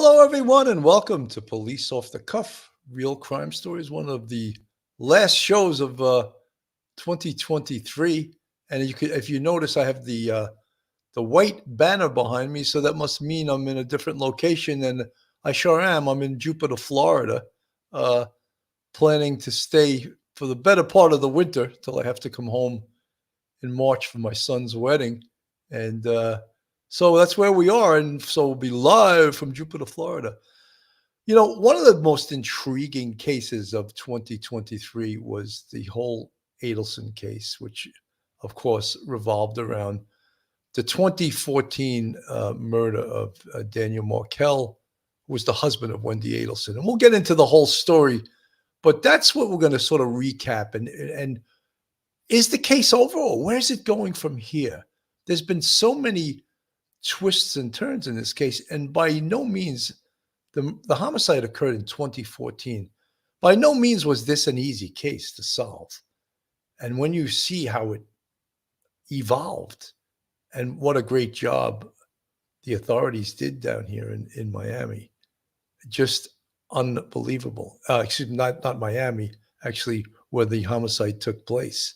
Hello, everyone, and welcome to Police Off the Cuff, Real Crime Stories, one of the last shows of 2023. And if you notice, I have the white banner behind me, so that must mean I'm in a different location, and I sure am. I'm in Jupiter, Florida, uh, planning to stay for the better part of the winter till I have to come home in March for my son's wedding. And so that's where we are. And so we'll be live from Jupiter, Florida. You know, one of the most intriguing cases of 2023 was the whole Adelson case, which, of course, revolved around the 2014 murder of Daniel Markel, who was the husband of Wendi Adelson. And we'll get into the whole story, but that's what we're going to sort of recap. And is the case over, or where's it going from here? There's been so many twists and turns in this case, and by no means, the homicide occurred in 2014. By no means was this an easy case to solve. And when you see how it evolved and what a great job the authorities did down here in Miami, just unbelievable. Excuse me, not Miami, actually, where the homicide took place.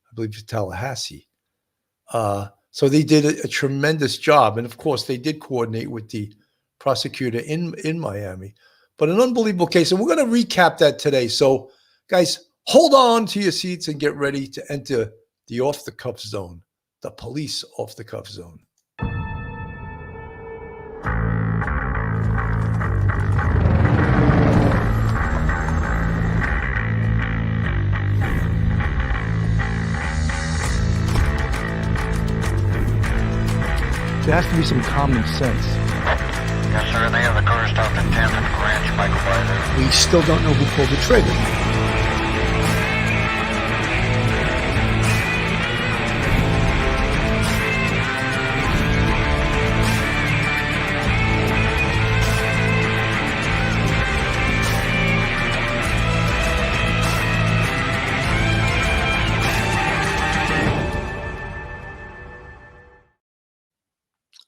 I believe it's Tallahassee. So they did a tremendous job. And of course, they did coordinate with the prosecutor in Miami. But an unbelievable case. And we're going to recap that today. So, guys, hold on to your seats and get ready to enter the off-the-cuff zone, the police off-the-cuff zone. There has to be some common sense. Yes, sir. They have the car stopped at 10th and Ranch Microfighter. We still don't know who pulled the trigger.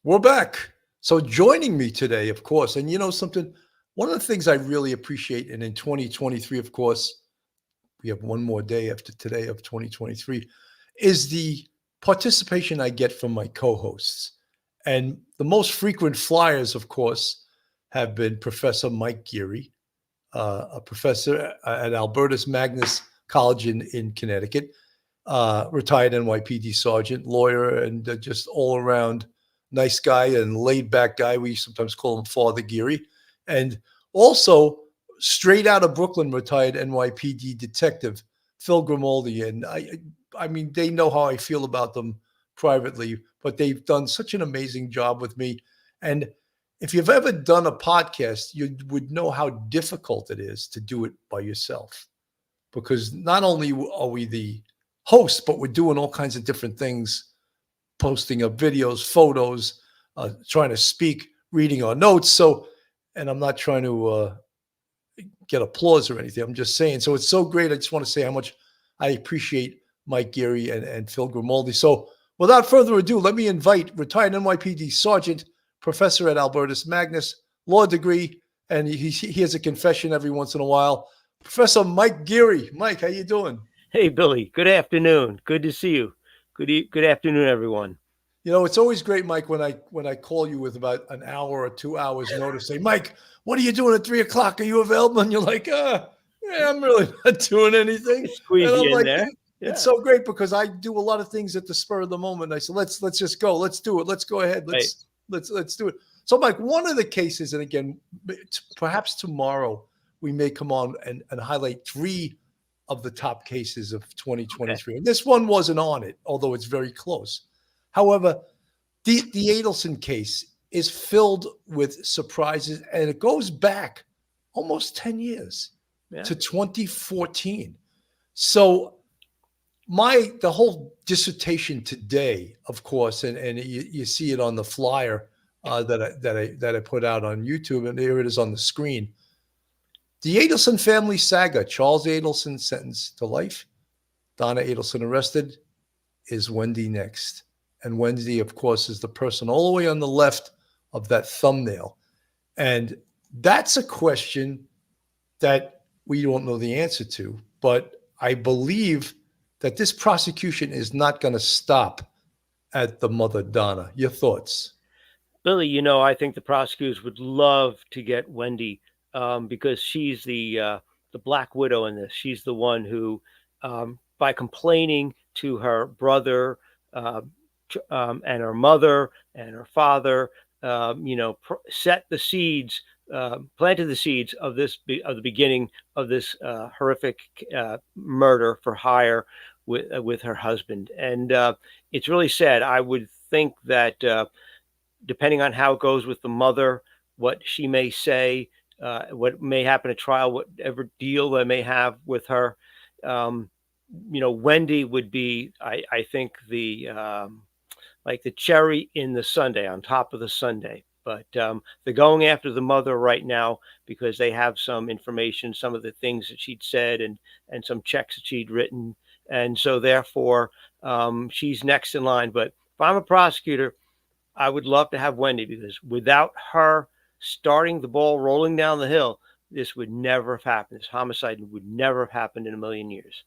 We're back. So joining me today, of course, and you know something, one of the things I really appreciate, and in 2023, of course, we have one more day after today of 2023, is the participation I get from my co-hosts. And the most frequent flyers, of course, have been Professor Mike Geary, a professor at Albertus Magnus College in Connecticut, retired NYPD sergeant, lawyer, and just all around nice guy and laid back guy. We sometimes call him Father Geary. And also straight out of Brooklyn, retired NYPD detective Phil Grimaldi. And I mean, they know how I feel about them privately, but they've done such an amazing job with me. And if you've ever done a podcast, you would know how difficult it is to do it by yourself, because not only are we the hosts, but we're doing all kinds of different things, posting up videos, photos, trying to speak, reading our notes. So, and I'm not trying to get applause or anything. I'm just saying. So it's so great. I just want to say how much I appreciate Mike Geary and Phil Grimaldi. So without further ado, let me invite retired NYPD sergeant, professor at Albertus Magnus, law degree, and he has a confession every once in a while. Professor Mike Geary. Mike, how you doing? Hey, Billy. Good afternoon. Good to see you. Good afternoon, everyone. You know, it's always great, Mike, when I call you with about an hour or 2 hours notice, say, Mike, what are you doing at 3 o'clock? Are you available? And you're like, yeah, I'm really not doing anything. Squeeze and I'm you in like, there. Yeah. It's so great because I do a lot of things at the spur of the moment. I said, let's just go. Let's do it. Let's go ahead. Let's do it. So, Mike, one of the cases, and again, perhaps tomorrow we may come on and highlight 3 of the top cases of 2023. Okay. And this one wasn't on it, although it's very close. However, the Adelson case is filled with surprises, and it goes back almost 10 years to 2014. So the whole dissertation today, of course, and you see it on the flyer that I put out on YouTube, and there it is on the screen. The Adelson family saga: Charles Adelson sentenced to life, Donna Adelson arrested, is Wendi next. And Wendi, of course, is the person all the way on the left of that thumbnail. And that's a question that we don't know the answer to. But I believe that this prosecution is not going to stop at the mother Donna. Your thoughts? Billy, I think the prosecutors would love to get Wendi, because she's the Black Widow in this. She's the one who, by complaining to her brother, uh, and her mother and her father, set the seeds, planted the seeds of of the beginning of this horrific murder for hire with her husband. And it's really sad. I would think that, depending on how it goes with the mother, what she may say, what may happen at trial, whatever deal they may have with her. Um, Wendi would be, I think, the like the cherry in the sundae, on top of the sundae. But they're going after the mother right now because they have some information, some of the things that she'd said, and some checks that she'd written, and so therefore she's next in line. But if I'm a prosecutor, I would love to have Wendi, because without her starting the ball rolling down the hill, this would never have happened. This homicide would never have happened in a million years.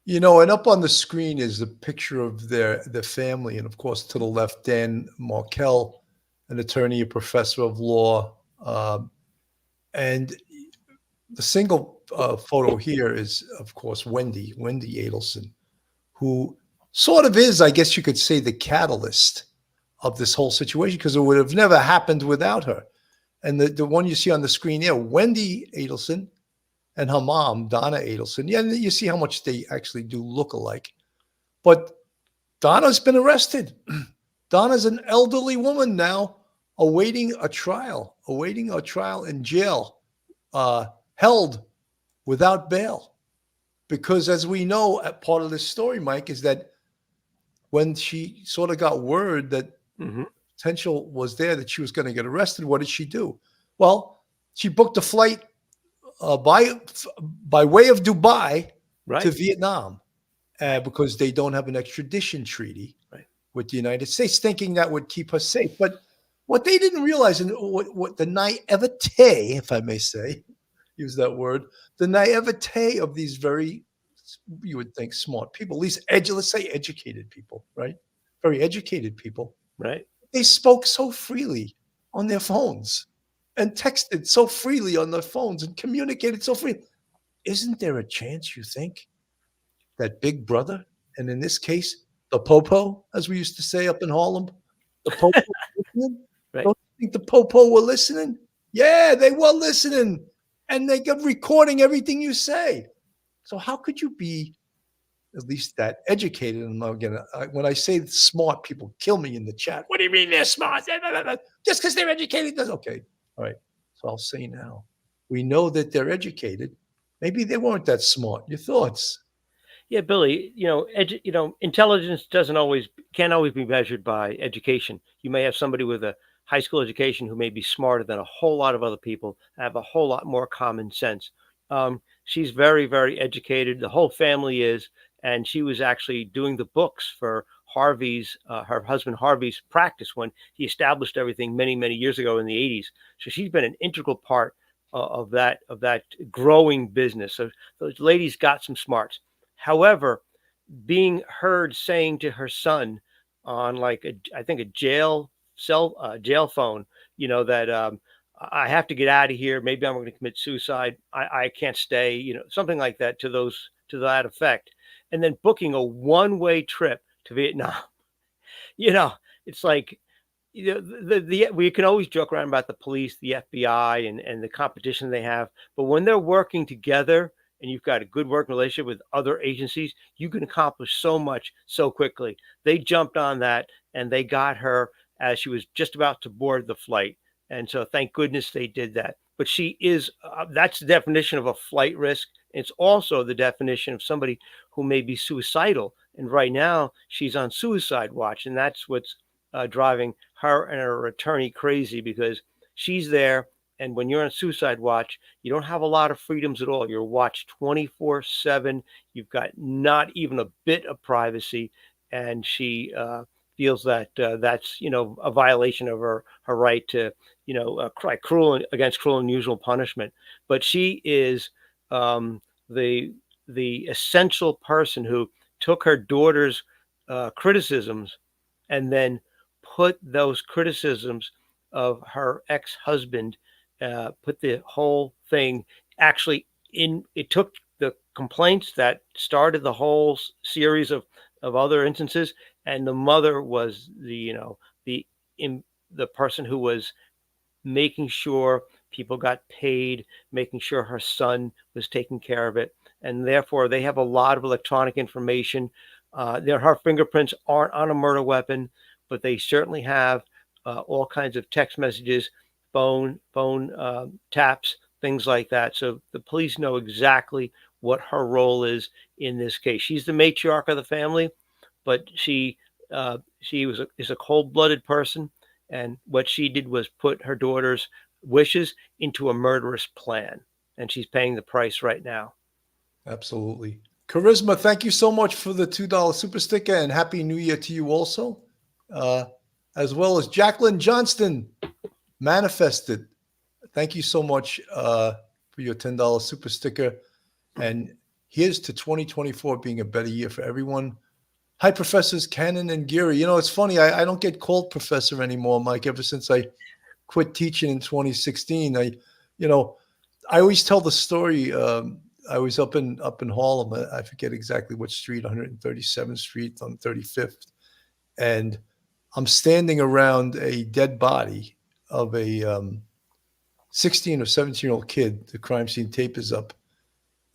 And up on the screen is a picture of their family, and of course, to the left, Dan Markel, an attorney, a professor of law, and the single photo here is, of course, Wendi Adelson, who sort of is, I guess you could say, the catalyst of this whole situation, because it would have never happened without her. And the one you see on the screen here, Wendi Adelson, and her mom, Donna Adelson. Yeah, and you see how much they actually do look alike. But Donna's been arrested. Donna's an elderly woman now, awaiting a trial in jail, held without bail. Because as we know, part of this story, Mike, is that when she sort of got word that potential was there that she was going to get arrested, what did she do? Well, she booked a flight by way of Dubai to Vietnam, because they don't have an extradition treaty with the United States, thinking that would keep her safe. But what they didn't realize, and what the naivete, if I may say, use that word, the naivete of these very, you would think, smart people, at least let's say educated people, right? Very educated people. Right. They spoke so freely on their phones and texted so freely on their phones and communicated so freely. Isn't there a chance, you think, that Big Brother, and in this case, the Popo, as we used to say up in Harlem, the Popo listening? Right. Don't you think the Popo were listening? Yeah, they were listening, and they got recording everything you say. So how could you be at least that educated? And again, when I say smart, people kill me in the chat. What do you mean they're smart? Just because they're educated does okay. All right. So I'll say now, we know that they're educated. Maybe they weren't that smart. Your thoughts? Yeah, Billy, intelligence can't always be measured by education. You may have somebody with a high school education who may be smarter than a whole lot of other people, have a whole lot more common sense. She's very, very educated. The whole family is, and she was actually doing the books for her husband Harvey's practice when he established everything many, many years ago in the 80s. So she's been an integral part of that growing business. So those ladies got some smarts. However, being heard saying to her son on I think a jail phone, that I have to get out of here. Maybe I'm going to commit suicide. I can't stay, something like that, to that effect. And then booking a one-way trip to Vietnam. It's like, we can always joke around about the police, the FBI, and the competition they have. But when they're working together and you've got a good working relationship with other agencies, you can accomplish so much so quickly. They jumped on that and they got her as she was just about to board the flight. And so thank goodness they did that. But she is, that's the definition of a flight risk. It's also the definition of somebody who may be suicidal. And right now she's on suicide watch. And that's what's driving her and her attorney crazy, because she's there. And when you're on suicide watch, you don't have a lot of freedoms at all. You're watched 24/7. You've got not even a bit of privacy. And she feels that that's a violation of her right to cruel against cruel and unusual punishment. But she is the essential person who took her daughter's criticisms and then put those criticisms of her ex-husband, put the whole thing actually in. It took the complaints that started the whole series of other instances, and the mother was the person who was making sure people got paid, making sure her son was taking care of it, and therefore they have a lot of electronic information. Her fingerprints aren't on a murder weapon, but they certainly have all kinds of text messages, phone taps, things like that. So the police know exactly what her role is in this case. She's the matriarch of the family, but she is a cold-blooded person, and what she did was put her daughter's wishes into a murderous plan, and she's paying the price right now. Absolutely. Charisma, thank you so much for the $2 super sticker, and Happy New Year to you also. As well as Jacqueline Johnston, Manifested. Thank you so much for your $10 super sticker. And here's to 2024 being a better year for everyone. Hi, Professors Cannon and Geary. It's funny. I don't get called professor anymore, Mike, ever since I quit teaching in 2016. I always tell the story. I was up in Harlem. I forget exactly which street, 137th Street on 35th. And I'm standing around a dead body of a 16 or 17-year-old kid. The crime scene tape is up.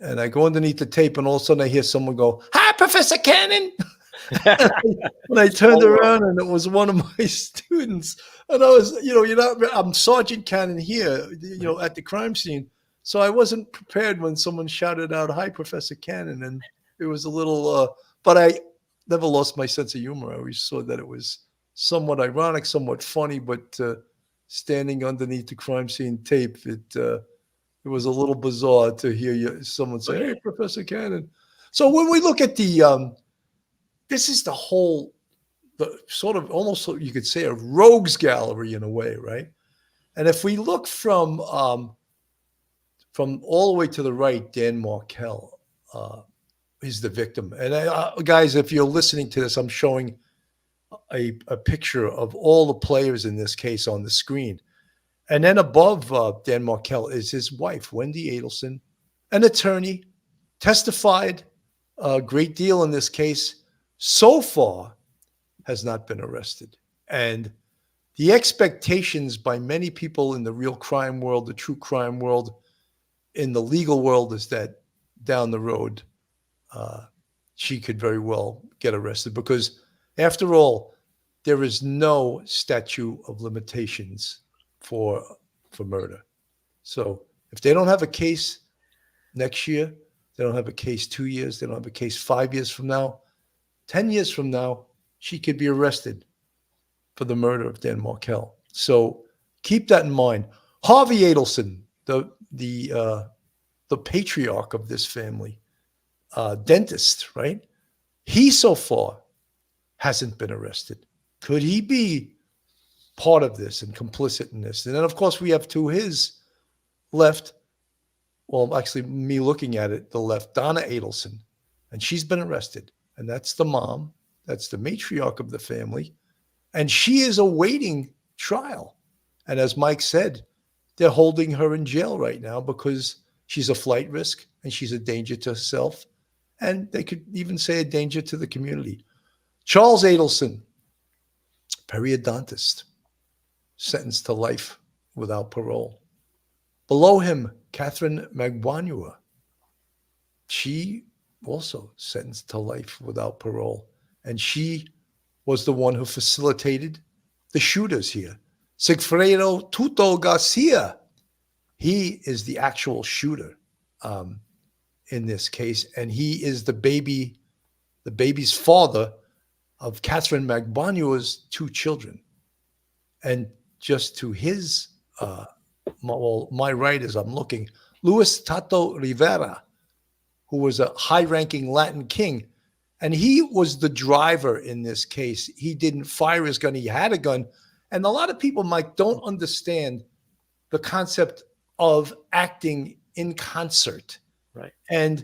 And I go underneath the tape, and all of a sudden I hear someone go, "Hi, Professor Cannon." And I turned around, and it was one of my students. And I was, I'm Sergeant Cannon here, at the crime scene. So I wasn't prepared when someone shouted out, "Hi, Professor Cannon." And it was a little, but I never lost my sense of humor. I always saw that it was somewhat ironic, somewhat funny, but standing underneath the crime scene tape, it was a little bizarre to hear someone say, "Hey, Professor Cannon." So when we look at this is the sort of almost, you could say, a rogues gallery in a way, right? And if we look from all the way to the right, Dan Markel is the victim. And guys, if you're listening to this, I'm showing a picture of all the players in this case on the screen. And then above Dan Markel is his wife, Wendi Adelson, an attorney, testified a great deal in this case, so far has not been arrested. And the expectations by many people in the real crime world, the true crime world, in the legal world, is that down the road, she could very well get arrested, because after all, there is no statute of limitations for murder. So if they don't have a case next year, they don't have a case 2 years, they don't have a case 5 years from now, 10 years from now, she could be arrested for the murder of Dan Markel. So keep that in mind. Harvey Adelson, the patriarch of this family, dentist, right? He so far hasn't been arrested. Could he be part of this and complicit in this? And then, of course, we have to his left, well, actually, me looking at it, the left, Donna Adelson, and she's been arrested. And that's the mom. That's the matriarch of the family. And she is awaiting trial. And as Mike said, they're holding her in jail right now because she's a flight risk and she's a danger to herself. And they could even say a danger to the community. Charles Adelson, periodontist, sentenced to life without parole. Below him, Catherine Magbanua. She also sentenced to life without parole. And she was the one who facilitated the shooters here. Sigfredo Tuto Garcia, he is the actual shooter in this case. And he is the baby's father of Catherine Magbanua's 2 children. And just to his, my right as I'm looking, Luis Tato Rivera, who was a high-ranking Latin king. And he was the driver in this case. He didn't fire his gun. He had a gun. And a lot of people, Mike, don't understand the concept of acting in concert. Right. And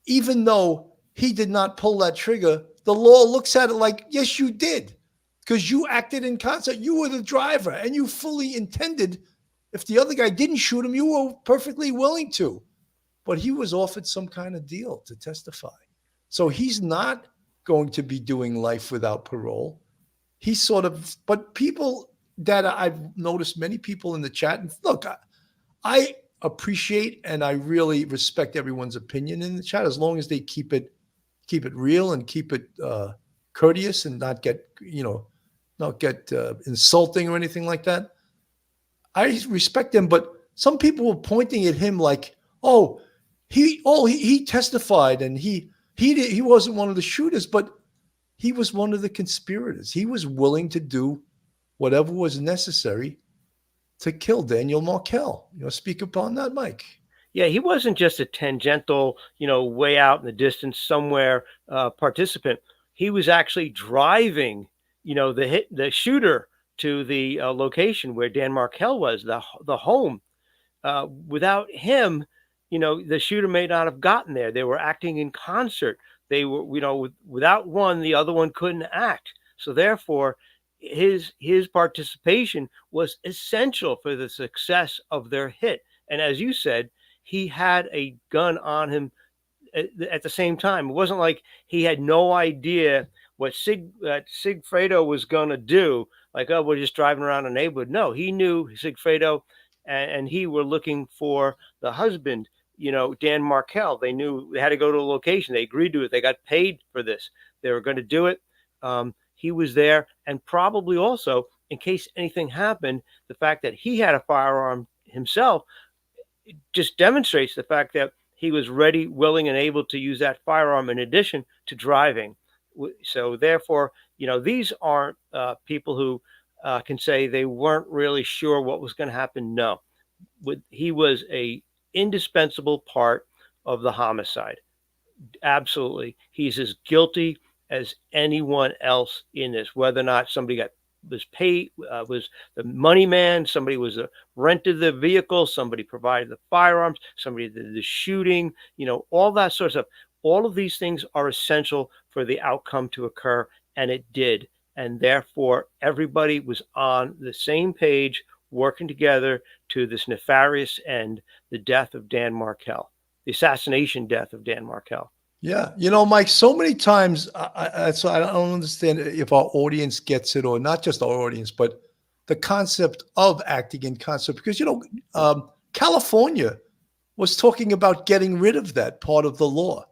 even though he did not pull that trigger, the law looks at it like, yes, you did, because you acted in concert. You were the driver, and you fully intended. If the other guy didn't shoot him, you were perfectly willing to. But he was offered some kind of deal to testify. So he's not going to be doing life without parole. He sort of, but people that I've noticed, many people in the chat, and look, I appreciate and I really respect everyone's opinion in the chat, as long as they keep it real and keep it courteous and not get insulting or anything like that. I respect them, but some people were pointing at him like, he testified and he wasn't one of the shooters, but he was one of the conspirators. He was willing to do whatever was necessary to kill Daniel Markel. Speak upon that, Mike. Yeah, he wasn't just a tangential, way out in the distance somewhere participant. He was actually driving, the shooter to the location where Dan Markel was, the home. Without him, the shooter may not have gotten there. They were acting in concert. They were, without one, the other one couldn't act. So therefore, his participation was essential for the success of their hit. And as you said, he had a gun on him at the same time. It wasn't like he had no idea what Sigfredo was going to do. Like, oh, we're just driving around a neighborhood. No, he knew Sigfredo and he were looking for the husband, Dan Markel. They knew they had to go to a location. They agreed to it. They got paid for this. They were going to do it. He was there. And probably also, in case anything happened, the fact that he had a firearm himself just demonstrates the fact that he was ready, willing, and able to use that firearm in addition to driving. So therefore, these aren't people who can say they weren't really sure what was going to happen. No, he was a indispensable part of the homicide. Absolutely. He's as guilty as anyone else in this, whether or not somebody was paid, was the money man, somebody rented the vehicle, somebody provided the firearms, somebody did the shooting, all that sort of stuff. All of these things are essential for the outcome to occur, and it did. And therefore, everybody was on the same page, working together to this nefarious end, the death of Dan Markel, the assassination death of Dan Markel. Yeah. Mike, so many times, I don't understand if our audience gets it, or not just our audience, but the concept of acting in concert, because, California was talking about getting rid of that part of the law.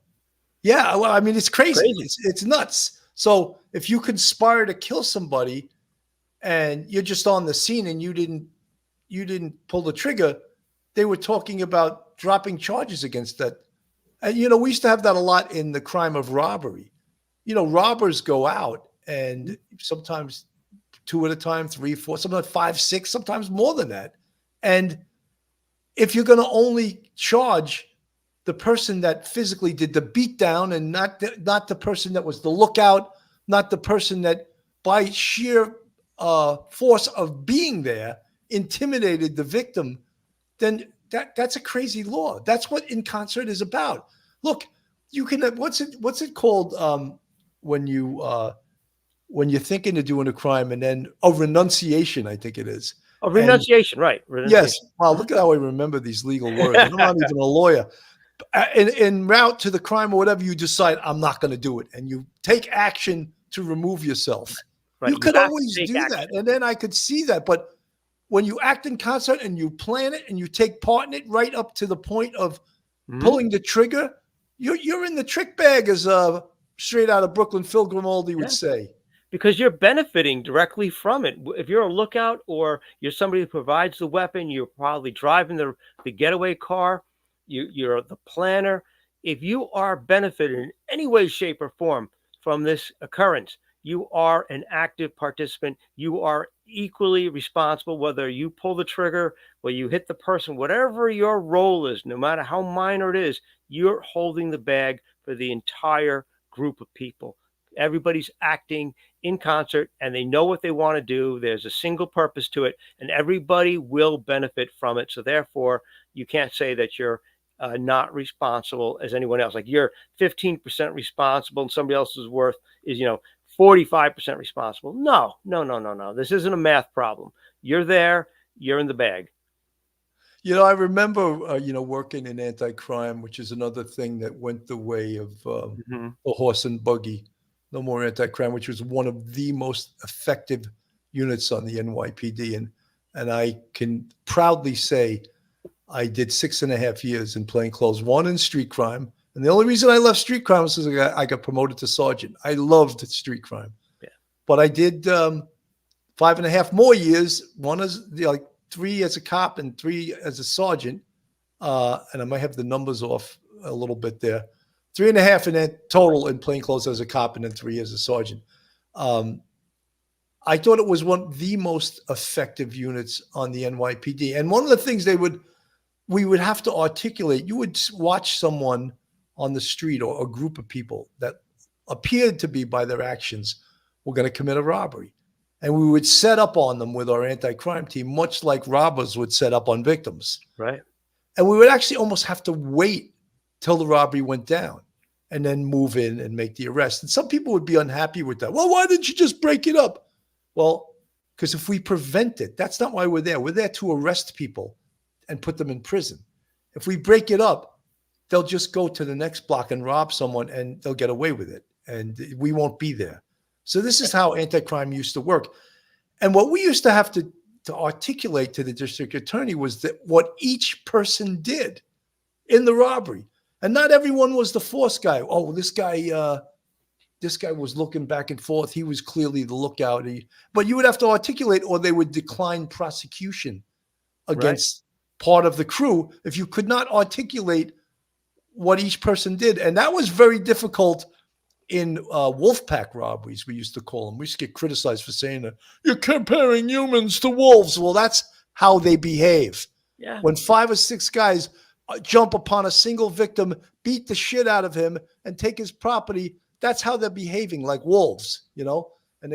Yeah. Well, I mean, it's crazy. It's nuts. So if you conspire to kill somebody and you're just on the scene and you didn't pull the trigger, they were talking about dropping charges against that. And, we used to have that a lot in the crime of robbery. Robbers go out and sometimes 2 at a time, 3, 4, sometimes 5, 6, sometimes more than that. And if you're going to only charge the person that physically did the beatdown and not the person that was the lookout, not the person that by sheer force of being there intimidated the victim, then that's a crazy law. That's what in concert is about. Look, you can, what's it called when you're thinking of doing a crime and then renunciation, I think it is. Oh, renunciation, right. Renunciation. Yes. Wow, look at how I remember these legal words. I'm not even a lawyer. En route to the crime or whatever, you decide, I'm not going to do it. And you take action to remove yourself. Right. You could always do that. And then I could see that. But when you act in concert and you plan it and you take part in it right up to the point of pulling the trigger, you're in the trick bag, as straight out of Brooklyn Phil Grimaldi would say. Because you're benefiting directly from it. If you're a lookout or you're somebody who provides the weapon, you're probably driving the getaway car, you're the planner. If you are benefiting in any way, shape, or form from this occurrence, you are an active participant. You are equally responsible, whether you pull the trigger, whether you hit the person, whatever your role is, no matter how minor it is, you're holding the bag for the entire group of people. Everybody's acting in concert and they know what they want to do. There's a single purpose to it and everybody will benefit from it. So therefore, you can't say that you're not responsible as anyone else. Like you're 15% responsible and somebody else's worth is, 45% responsible. No. This isn't a math problem. You're there, you're in the bag. I remember, working in anti-crime, which is another thing that went the way of the horse and buggy. No more anti-crime, which was one of the most effective units on the NYPD. And I can proudly say I did 6.5 years in plainclothes, 1 in street crime. And the only reason I left street crime was because I got promoted to sergeant. I loved street crime. Yeah. But I did 5.5 more years, 3 as a cop and 3 as a sergeant. And I might have the numbers off a little bit there. 3.5 in that total in plainclothes as a cop and then 3 as a sergeant. I thought it was one of the most effective units on the NYPD. And one of the things we would have to articulate, you would watch someone on the street or a group of people that appeared to be by their actions were going to commit a robbery. And we would set up on them with our anti-crime team, much like robbers would set up on victims. Right. And we would actually almost have to wait till the robbery went down and then move in and make the arrest. And some people would be unhappy with that. Well, why didn't you just break it up? Well, because if we prevent it, that's not why we're there. We're there to arrest people and put them in prison. If we break it up, they'll just go to the next block and rob someone and they'll get away with it. And we won't be there. So this is how anti-crime used to work. And what we used to have to articulate to the district attorney was that what each person did in the robbery. And not everyone was the force guy. Oh, this guy was looking back and forth. He was clearly the lookout. But you would have to articulate or they would decline prosecution against part of the crew if you could not articulate what each person did. And that was very difficult in wolf pack robberies, we used to call them. We used to get criticized for saying that you're comparing humans to wolves. Well, that's how they behave. Yeah. When 5 or 6 guys jump upon a single victim, beat the shit out of him, and take his property, that's how they're behaving, like wolves, And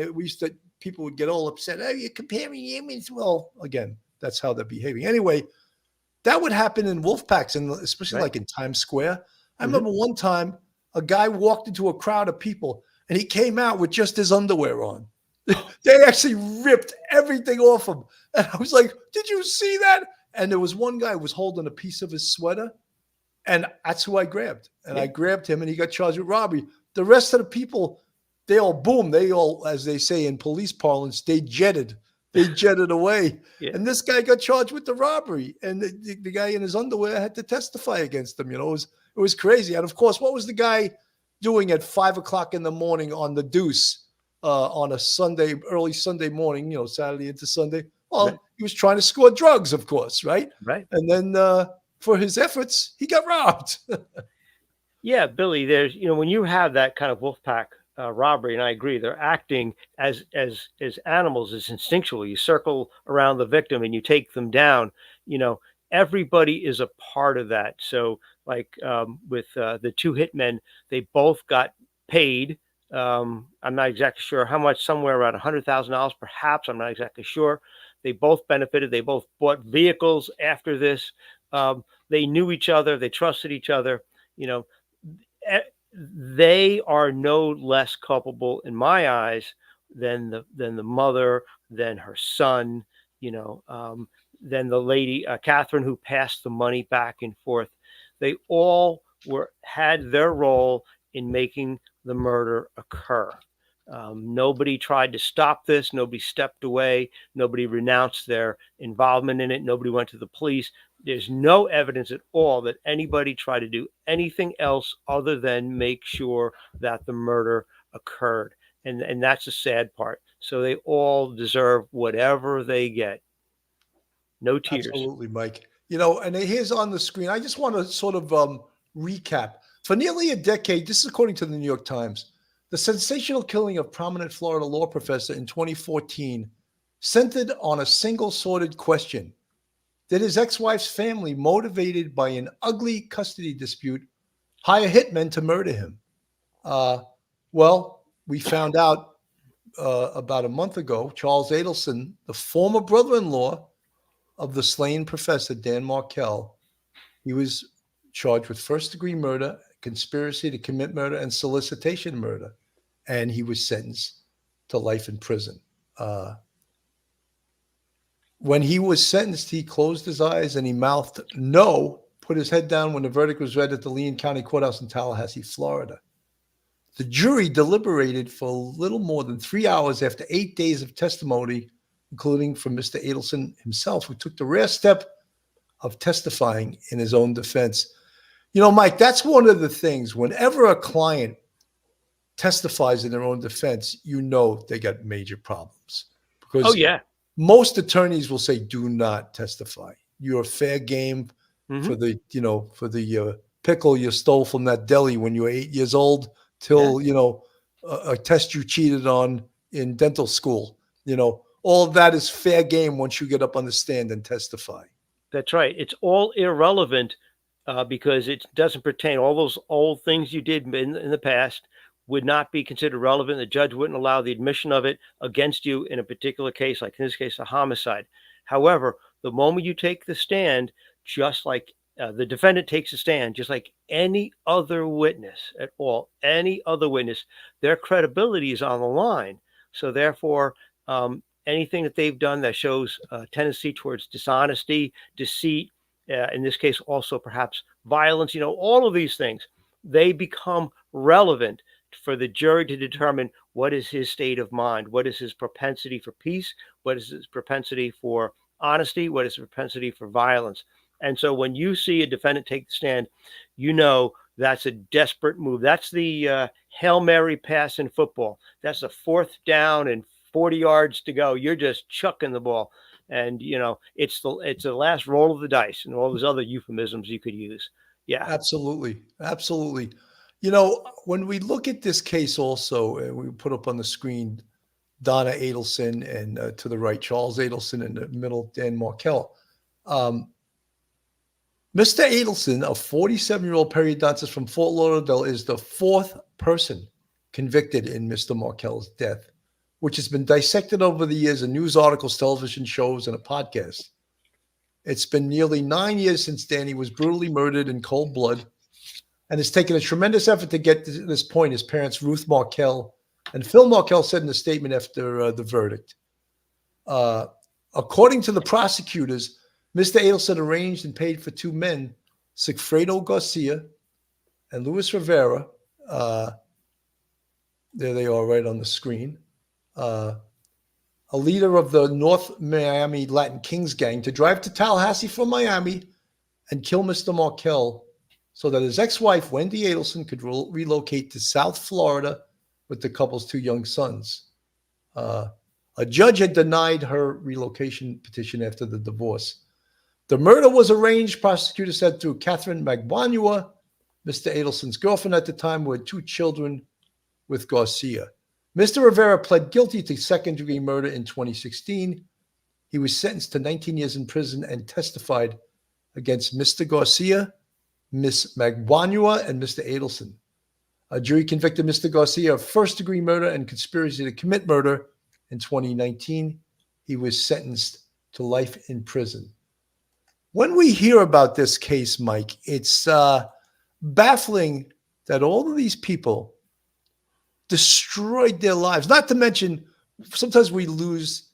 people would get all upset. Oh, you're comparing humans. Well, again, that's how they're behaving. Anyway, that would happen in wolf packs, and especially like in Times Square. I remember one time, a guy walked into a crowd of people and he came out with just his underwear on. They actually ripped everything off him. And I was like, did you see that? And there was one guy who was holding a piece of his sweater. And that's who I grabbed. And I grabbed him and he got charged with robbery. The rest of the people, they all, as they say in police parlance, they jetted away. Yeah. And this guy got charged with the robbery. And the guy in his underwear had to testify against him. It was crazy. And of course, what was the guy doing at 5 o'clock in the morning on the Deuce on a Sunday, early Sunday morning, Saturday into Sunday? Well, he was trying to score drugs, of course, right? Right. And then for his efforts, he got robbed. Yeah, Billy, there's, when you have that kind of Wolfpack robbery, and I agree, they're acting as animals, as instinctual. You circle around the victim and you take them down, everybody is a part of that. So like with the 2 hitmen, they both got paid. I'm not exactly sure how much, somewhere around $100,000, perhaps. I'm not exactly sure. They both benefited. They both bought vehicles after this. They knew each other. They trusted each other. They are no less culpable in my eyes than the mother, than her son, than the lady, Catherine, who passed the money back and forth. They all had their role in making the murder occur. Nobody tried to stop this. Nobody stepped away. Nobody renounced their involvement in it. Nobody went to the police. There's no evidence at all that anybody tried to do anything else other than make sure that the murder occurred. And that's the sad part. So they all deserve whatever they get. No tears. Absolutely, Mike. And here's on the screen. I just want to sort of recap. For nearly a decade, this is according to the New York Times, the sensational killing of prominent Florida law professor in 2014 centered on a single sordid question. Did his ex-wife's family, motivated by an ugly custody dispute, hire hitmen to murder him? Well, we found out about a month ago, Charles Adelson, the former brother-in-law of the slain professor Dan Markel, he was charged with first-degree murder, conspiracy to commit murder, and solicitation murder, and he was sentenced to life in prison. When he was sentenced, he closed his eyes and he mouthed no, put his head down when the verdict was read at the Leon County Courthouse in Tallahassee, Florida. The jury deliberated for a little more than 3 hours after 8 days of testimony, including from Mr. Adelson himself, who took the rare step of testifying in his own defense. You know, Mike, that's one of the things. Whenever a client testifies in their own defense, you know they got major problems. Because Oh yeah. most attorneys will say, do not testify. You're fair game for Mhm. the, for the pickle you stole from that deli when you were 8 years old till, a test you cheated on in dental school. All of that is fair game once you get up on the stand and testify. That's right. It's all irrelevant because it doesn't pertain. All those old things you did in the past would not be considered relevant. The judge wouldn't allow the admission of it against you in a particular case, like in this case, a homicide. However, the moment you take the stand, just like the defendant takes a stand, just like any other witness at all, any other witness, their credibility is on the line. So therefore, anything that they've done that shows a tendency towards dishonesty, deceit, in this case, also perhaps violence, all of these things, they become relevant for the jury to determine what is his state of mind, what is his propensity for peace, what is his propensity for honesty, what is his propensity for violence. And so when you see a defendant take the stand, that's a desperate move. That's the Hail Mary pass in football. That's a 4th down and 40 yards to go. You're just chucking the ball. And, it's the last roll of the dice and all those other euphemisms you could use. Yeah. Absolutely. Absolutely. When we look at this case also, we put up on the screen Donna Adelson and to the right, Charles Adelson, in the middle, Dan Markel. Mr. Adelson, a 47-year-old periodontist from Fort Lauderdale, is the 4th person convicted in Mr. Markel's death, which has been dissected over the years in news articles, television shows, and a podcast. It's been nearly 9 years since Danny was brutally murdered in cold blood, and it's taken a tremendous effort to get to this point. His parents, Ruth Markel and Phil Markel, said in a statement after the verdict. According to the prosecutors, Mr. Adelson arranged and paid for 2 men, Sigfredo Garcia and Luis Rivera. There they are right on the screen. A leader of the North Miami Latin Kings gang, to drive to Tallahassee from Miami and kill Mr. Markel so that his ex-wife, Wendi Adelson, could relocate to South Florida with the couple's 2 young sons. A judge had denied her relocation petition after the divorce. The murder was arranged, prosecutors said, through Catherine Magbanua, Mr. Adelson's girlfriend at the time, who had 2 children with Garcia. Mr. Rivera pled guilty to second-degree murder in 2016. He was sentenced to 19 years in prison and testified against Mr. Garcia, Ms. Magbanua, and Mr. Adelson. A jury convicted Mr. Garcia of first-degree murder and conspiracy to commit murder in 2019. He was sentenced to life in prison. When we hear about this case, Mike, it's baffling that all of these people destroyed their lives. Not to mention, sometimes we lose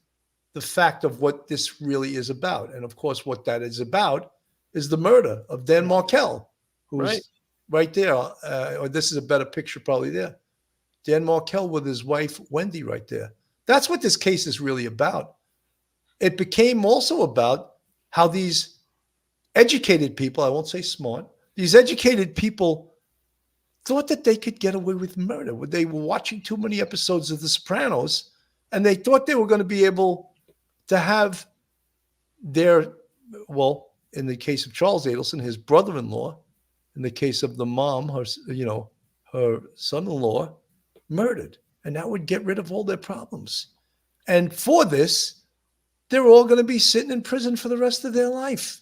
the fact of what this really is about. And of course, what that is about is the murder of Dan Markel, who's right there. Or this is a better picture probably there. Dan Markel with his wife, Wendi, right there. That's what this case is really about. It became also about how these educated people, I won't say smart, these educated people thought that they could get away with murder. They were watching too many episodes of The Sopranos, and they thought they were going to be able to have their, well, in the case of Charles Adelson, his brother-in-law, in the case of the mom, her son-in-law, murdered. And that would get rid of all their problems. And for this, they're all going to be sitting in prison for the rest of their life.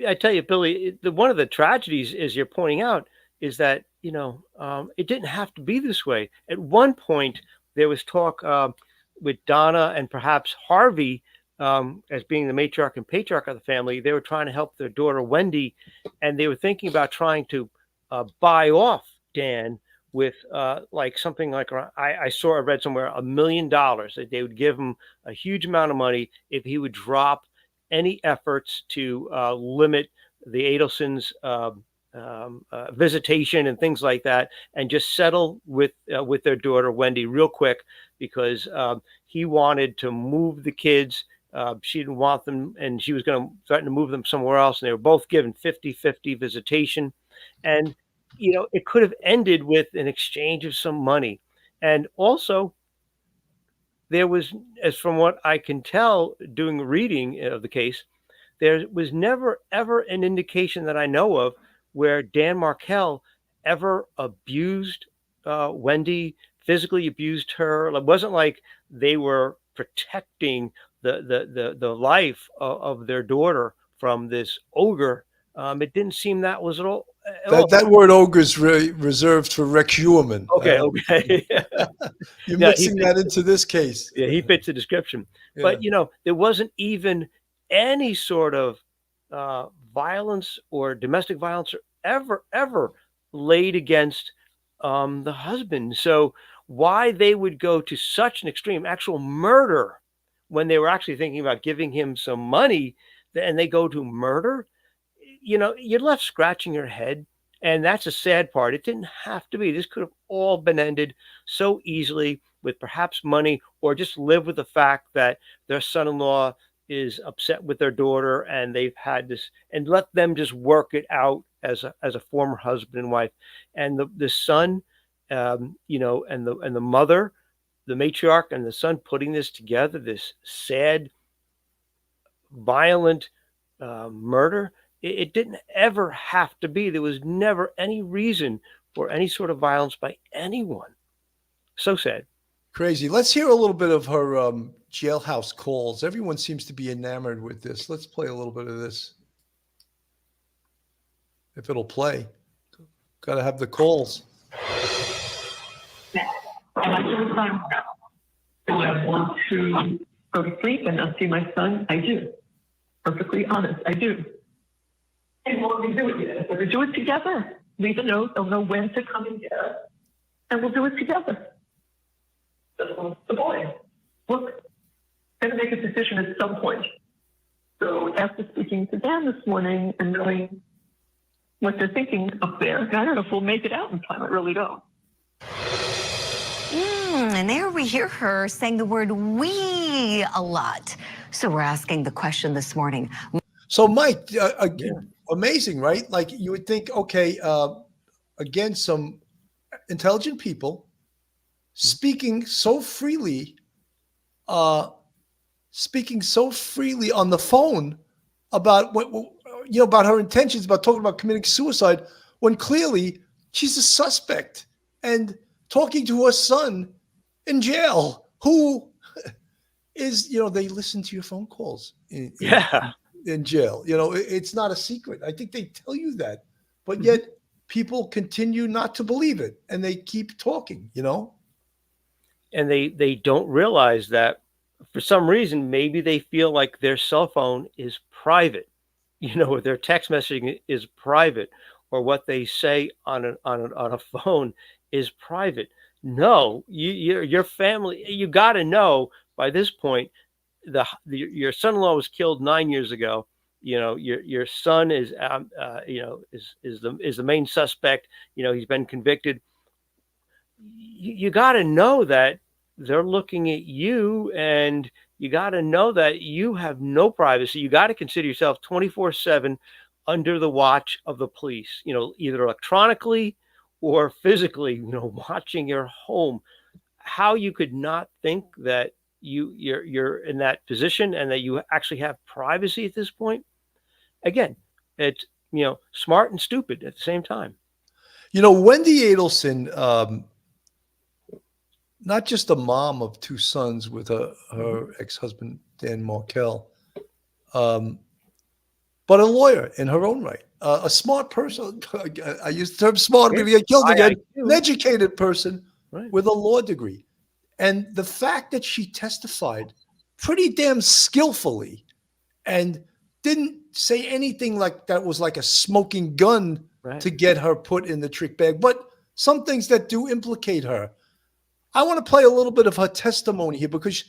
I tell you, Billy, one of the tragedies, as you're pointing out, is that, it didn't have to be this way. At one point, there was talk with Donna and perhaps Harvey as being the matriarch and patriarch of the family. They were trying to help their daughter Wendi, and they were thinking about trying to buy off Dan with like something like I read somewhere $1 million, that they would give him a huge amount of money if he would drop any efforts to limit the Adelsons' visitation and things like that, and just settle with their daughter Wendi real quick, because he wanted to move the kids. She didn't want them, and she was going to threaten to move them somewhere else. And they were both given 50-50 visitation. And, it could have ended with an exchange of some money. And also, there was, as from what I can tell doing reading of the case, there was never, ever an indication that I know of where Dan Markel ever abused Wendi, physically abused her. It wasn't like they were protecting the life of their daughter from this ogre. It didn't seem that was at all. That word ogre is reserved for Rex Huerman. Okay. You're mixing that into this case. Yeah, he fits the description. Yeah. But, there wasn't even any sort of violence or domestic violence ever laid against the husband. So why they would go to such an extreme, actual murder, when they were actually thinking about giving him some money, and they go to murder, you're left scratching your head. And that's a sad part. It didn't have to be. This could have all been ended so easily with perhaps money, or just live with the fact that their son-in-law is upset with their daughter, and they've had this, and let them just work it out as a former husband and wife. And the son, and the mother, the matriarch and the son, putting this together, this sad, violent murder. It didn't ever have to be. There was never any reason for any sort of violence by anyone. So sad. Crazy. Let's hear a little bit of her jailhouse calls. Everyone seems to be enamored with this. Let's play a little bit of this. If it'll play. Got to have the calls. Do I want to go to sleep and not see my son? I do. Perfectly honest, I do. And what we do it? We'll do it together. Leave a note. They'll know when to come and get us, and we'll do it together. The boy, look, going to make a decision at some point. So after speaking to Dan this morning and knowing what they're thinking up there, I don't know if we'll make it out in time. I really don't. And there we hear her saying the word "we" a lot. So we're asking the question this morning. So, Mike, amazing, right? Like, you would think, okay, again, some intelligent people speaking so freely on the phone about about her intentions, about talking about committing suicide, when clearly she's a suspect, and talking to her son in jail, who is, they listen to your phone calls in jail. It's not a secret. I think they tell you that, but yet people continue not to believe it, and they keep talking, And they don't realize that for some reason, maybe they feel like their cell phone is private, or their text messaging is private, or what they say on a phone is private. No, your family, you got to know by this point, your son-in-law was killed 9 years ago. Your son is the main suspect. He's been convicted. You got to know that they're looking at you, and you got to know that you have no privacy. You got to consider yourself 24/7 under the watch of the police, either electronically or physically, watching your home. How you could not think that you're in that position and that you actually have privacy at this point? Again, it's smart and stupid at the same time. Wendi Adelson, not just a mom of two sons with her ex-husband Dan Markel, but a lawyer in her own right. a smart person. I use the term smart. I'm going to get killed High again. IQ. An educated person Right. with a law degree. And the fact that she testified pretty damn skillfully and didn't say anything like that was like a smoking gun Right. to get her put in the trick bag, but some things that do implicate her. I want to play a little bit of her testimony here because,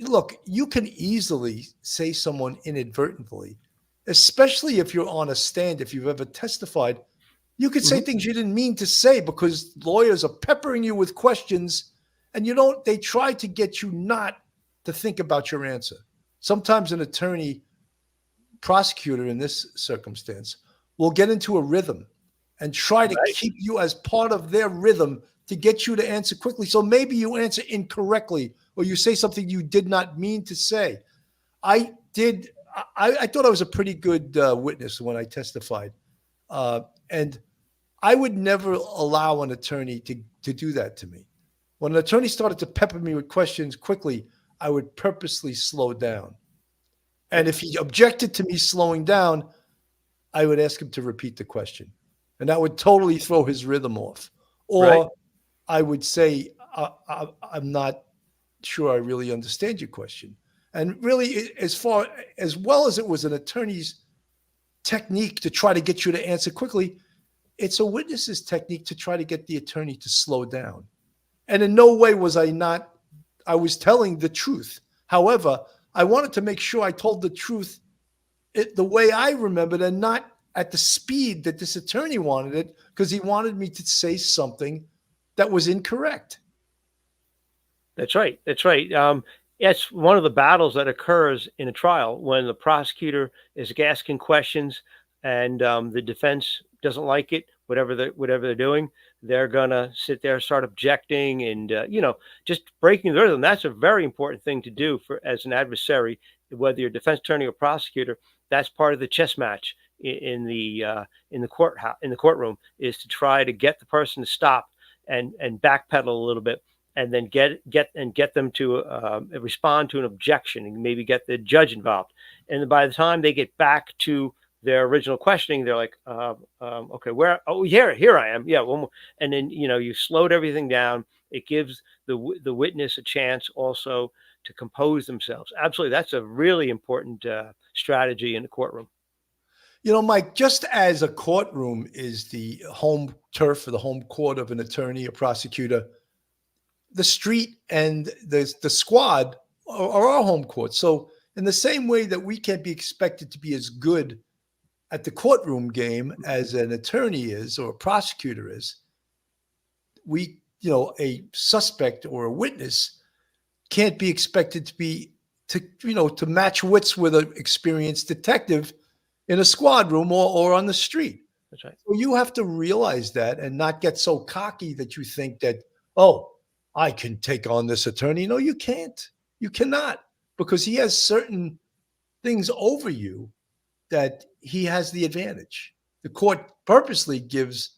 look, you can easily say someone inadvertently, especially if you're on a stand, if you've ever testified. You could say things you didn't mean to say because lawyers are peppering you with questions and they try to get you not to think about your answer. Sometimes an attorney, prosecutor in this circumstance, will get into a rhythm and try to keep you as part of their rhythm to get you to answer quickly. So maybe you answer incorrectly or you say something you did not mean to say. I thought I was a pretty good witness when I testified. And I would never allow an attorney to do that to me. When an attorney started to pepper me with questions quickly, I would purposely slow down. And if he objected to me slowing down, I would ask him to repeat the question. And that would totally throw his rhythm off. Or I would say, I'm not sure I really understand your question. And really, as well as it was an attorney's technique to try to get you to answer quickly, it's a witness's technique to try to get the attorney to slow down. And in no way was I was telling the truth. However, I wanted to make sure I told the truth the way I remembered and not at the speed that this attorney wanted it, because he wanted me to say something that was incorrect. That's right. That's right. It's one of the battles that occurs in a trial when the prosecutor is asking questions and the defense doesn't like it, whatever they're doing. They're gonna sit there, start objecting, and just breaking the rhythm. That's a very important thing to do as an adversary, whether you're a defense attorney or prosecutor. That's part of the chess match in the courtroom, is to try to get the person to stop and backpedal a little bit, and then get them to respond to an objection, and maybe get the judge involved. And by the time they get back to their original questioning, they're like, okay, where? Oh, here I am. Yeah, one more. And then you slowed everything down. It gives the witness a chance also to compose themselves. Absolutely, that's a really important strategy in the courtroom. Mike, just as a courtroom is the home turf or the home court of an attorney, a prosecutor, the street and the squad are our home court. So in the same way that we can't be expected to be as good at the courtroom game as an attorney is or a prosecutor is, a suspect or a witness can't be expected to match wits with an experienced detective in a squad room or on the street. That's right. So you have to realize that and not get so cocky that you think that, oh, I can take on this attorney. No, you can't. You cannot, because he has certain things over you that he has the advantage. The court purposely gives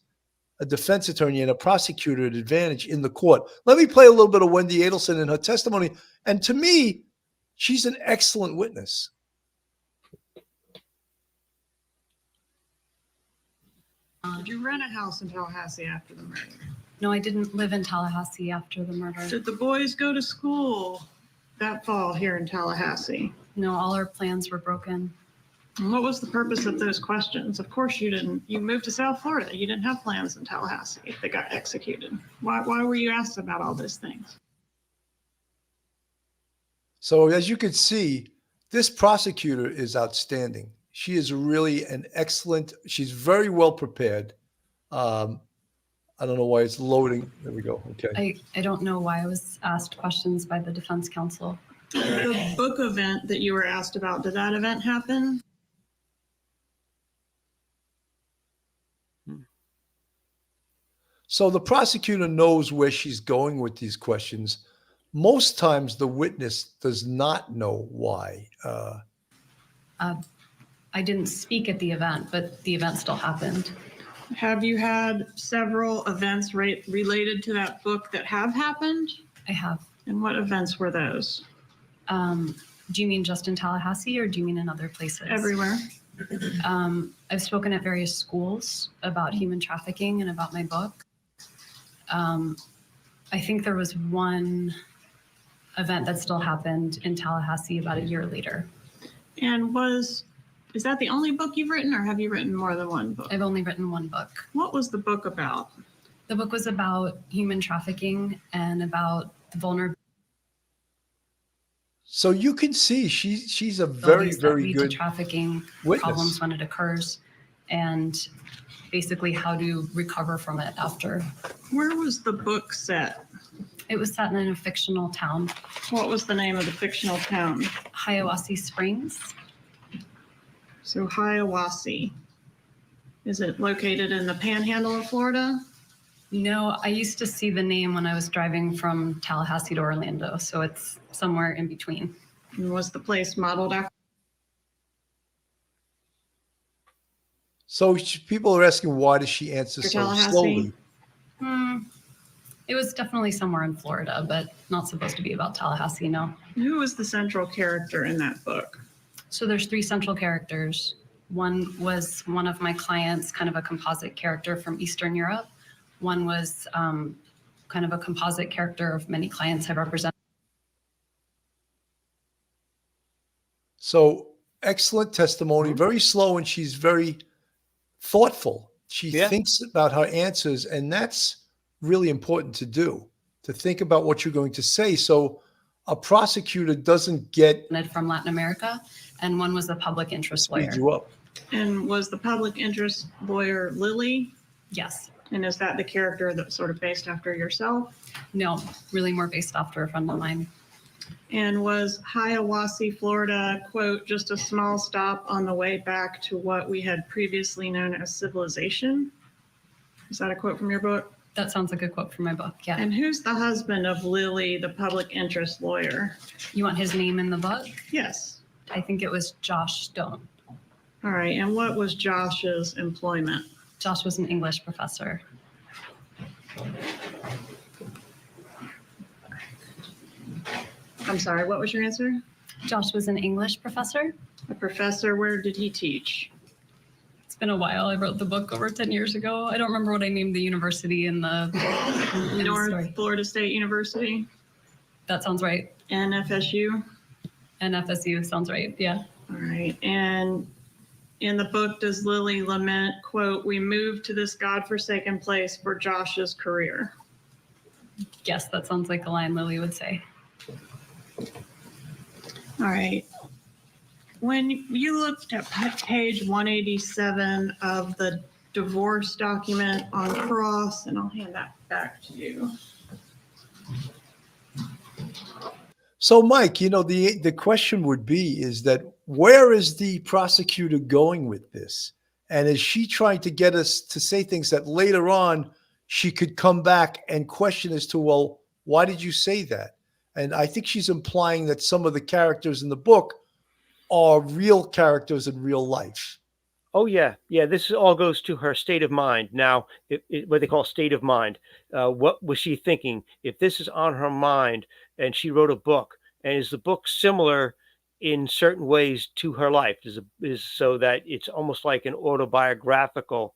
a defense attorney and a prosecutor an advantage in the court. Let me play a little bit of Wendi Adelson in her testimony. And to me, she's an excellent witness. Did you rent a house in Tallahassee after the murder? No, I didn't live in Tallahassee after the murder. Did the boys go to school that fall here in Tallahassee? No, all our plans were broken. And what was the purpose of those questions? Of course you didn't. You moved to South Florida. You didn't have plans in Tallahassee that got executed. Why were you asked about all those things? So as you can see, this prosecutor is outstanding. She is really she's very well prepared. I don't know why it's loading. There we go. Okay. I don't know why I was asked questions by the defense counsel. The book event that you were asked about, did that event happen? So the prosecutor knows where she's going with these questions. Most times the witness does not know why. I didn't speak at the event, but the event still happened. Have you had several events related to that book that have happened? I have. And what events were those? Do you mean just in Tallahassee or do you mean in other places? Everywhere. I've spoken at various schools about human trafficking and about my book. I think there was one event that still happened in Tallahassee about a year later. And is that the only book you've written, or have you written more than one book? I've only written one book. What was the book about? The book was about human trafficking and about the vulnerability. So you can see she's a very, very good trafficking witness. Problems when it occurs, and basically how to recover from it after. Where was the book set? It was set in a fictional town. What was the name of the fictional town? Hiawassee Springs. So Hiawassee. Is it located in the panhandle of Florida? No, I used to see the name when I was driving from Tallahassee to Orlando, so it's somewhere in between. And was the place modeled after? So people are asking, why does she answer so Tallahassee? slowly? It was definitely somewhere in Florida, but not supposed to be about Tallahassee, no. Who was the central character in that book? So there's three central characters. One was one of my clients, kind of a composite character from Eastern Europe. One was kind of a composite character of many clients I represent. So excellent testimony, very slow, and she's very thoughtful. She thinks about her answers, and that's really important to do, to think about what you're going to say. So a prosecutor doesn't get From Latin America, and one was a public interest lawyer. speed you up. And was the public interest lawyer Lily? Yes. And is that the character that's sort of based after yourself? No, really more based after a friend of mine. And was Hiawassee, Florida, quote, just a small stop on the way back to what we had previously known as civilization? Is that a quote from your book? That sounds like a quote from my book, yeah. And who's the husband of Lily, the public interest lawyer? You want his name in the book? Yes. I think it was Josh Stone. All right. And what was Josh's employment? Josh was an English professor. I'm sorry, what was your answer? Josh was an English professor. A professor, where did he teach? It's been a while. I wrote the book over 10 years ago. I don't remember what I named the university in the North story. Florida State University? That sounds right. NFSU? NFSU sounds right, yeah. All right. And in the book, does Lily lament, quote, we moved to this godforsaken place for Josh's career? Yes, that sounds like a line Lily would say. All right. When you looked at page 187 of the divorce document on cross, and I'll hand that back to you. So, Mike, the question would be is that where is the prosecutor going with this? And is she trying to get us to say things that later on she could come back and question as to, well, why did you say that? And I think she's implying that some of the characters in the book are real characters in real life. Oh, yeah. Yeah, this all goes to her state of mind. Now, what they call state of mind. What was she thinking? If this is on her mind and she wrote a book, and is the book similar in certain ways to her life? Is so that it's almost like an autobiographical,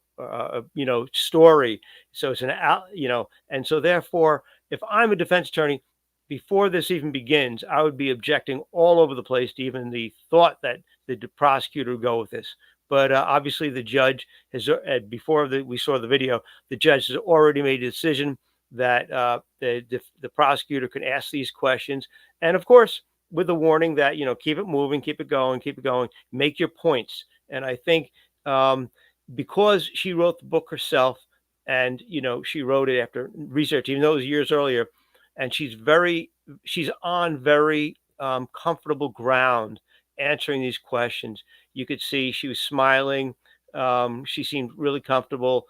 story. So it's and so therefore, if I'm a defense attorney, before this even begins, I would be objecting all over the place to even the thought that the prosecutor would go with this. But obviously, the judge has, we saw the video, the judge has already made a decision that the prosecutor can ask these questions. And of course, with the warning that, keep it moving, keep it going, make your points. And I think because she wrote the book herself and, she wrote it after research, even though it was years earlier, and she's on very comfortable ground answering these questions. You could see she was smiling. She seemed really comfortable.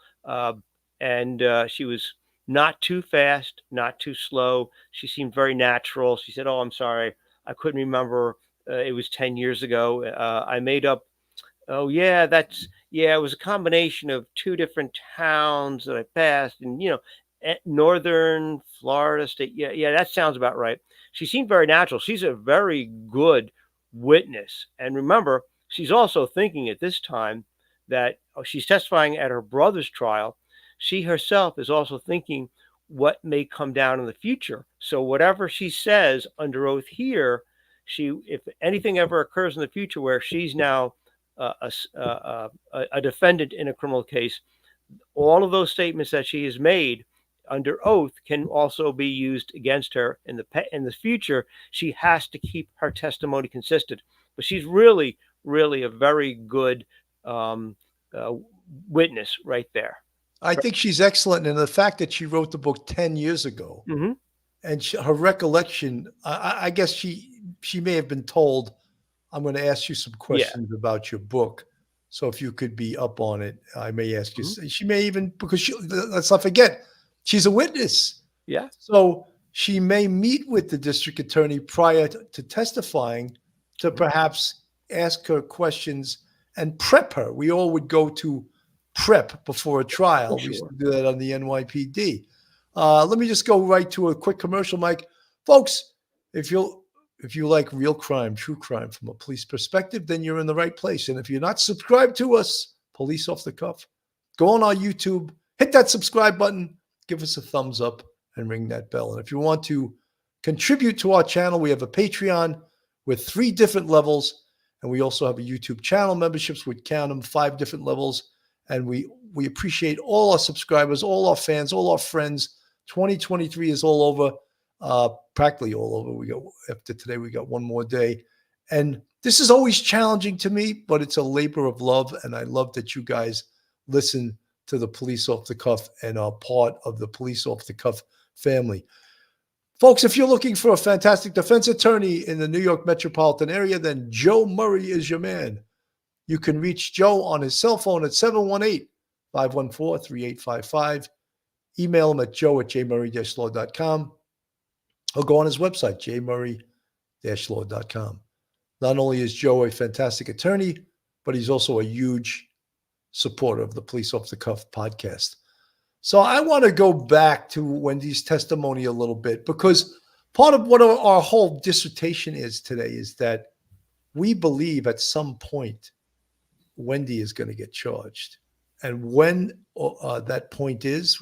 And she was not too fast, not too slow. She seemed very natural. She said, oh, I'm sorry. I couldn't remember. It was 10 years ago. I made up. Oh, yeah, it was a combination of two different towns that I passed. And, Northern Florida State. Yeah, that sounds about right. She seemed very natural. She's a very good witness. And remember, she's also thinking at this time that she's testifying at her brother's trial. She herself is also thinking what may come down in the future. So whatever she says under oath here, if anything ever occurs in the future where she's now a defendant in a criminal case, all of those statements that she has made under oath can also be used against her in the future. She has to keep her testimony consistent. But she's really, really a very good witness right there. I think she's excellent. And the fact that she wrote the book 10 years ago, Mm-hmm. and her recollection, I guess she may have been told, I'm going to ask you some questions about your book. So if you could be up on it, I may ask you. Mm-hmm. She may even, because let's not forget, she's a witness. Yeah. So she may meet with the district attorney prior to testifying to perhaps ask her questions and prep her. We all would go to prep before a trial. Sure. We used to do that on the NYPD. Let me just go right to a quick commercial, Mike. Folks, if you like real crime, true crime from a police perspective, then you're in the right place. And if you're not subscribed to us, Police Off the Cuff, go on our YouTube, hit that subscribe button, give us a thumbs up, and ring that bell. And if you want to contribute to our channel, we have a Patreon with 3 different levels. And we also have a YouTube channel memberships. We count them 5 different levels. And we appreciate all our subscribers, all our fans, all our friends. 2023 is all over, practically all over. After today, we got one more day. And this is always challenging to me, but it's a labor of love. And I love that you guys listen to the Police Off the Cuff and are part of the Police Off the Cuff family. Folks, if you're looking for a fantastic defense attorney in the New York metropolitan area, then Joe Murray is your man. You can reach Joe on his cell phone at 718-514-3855. Email him at joe@jmurray-law.com or go on his website, jmurray-law.com. Not only is Joe a fantastic attorney, but he's also a huge supporter of the Police Off the Cuff podcast. So I want to go back to Wendy's testimony a little bit, because part of what our whole dissertation is today is that we believe at some point Wendi is going to get charged. And when that point is,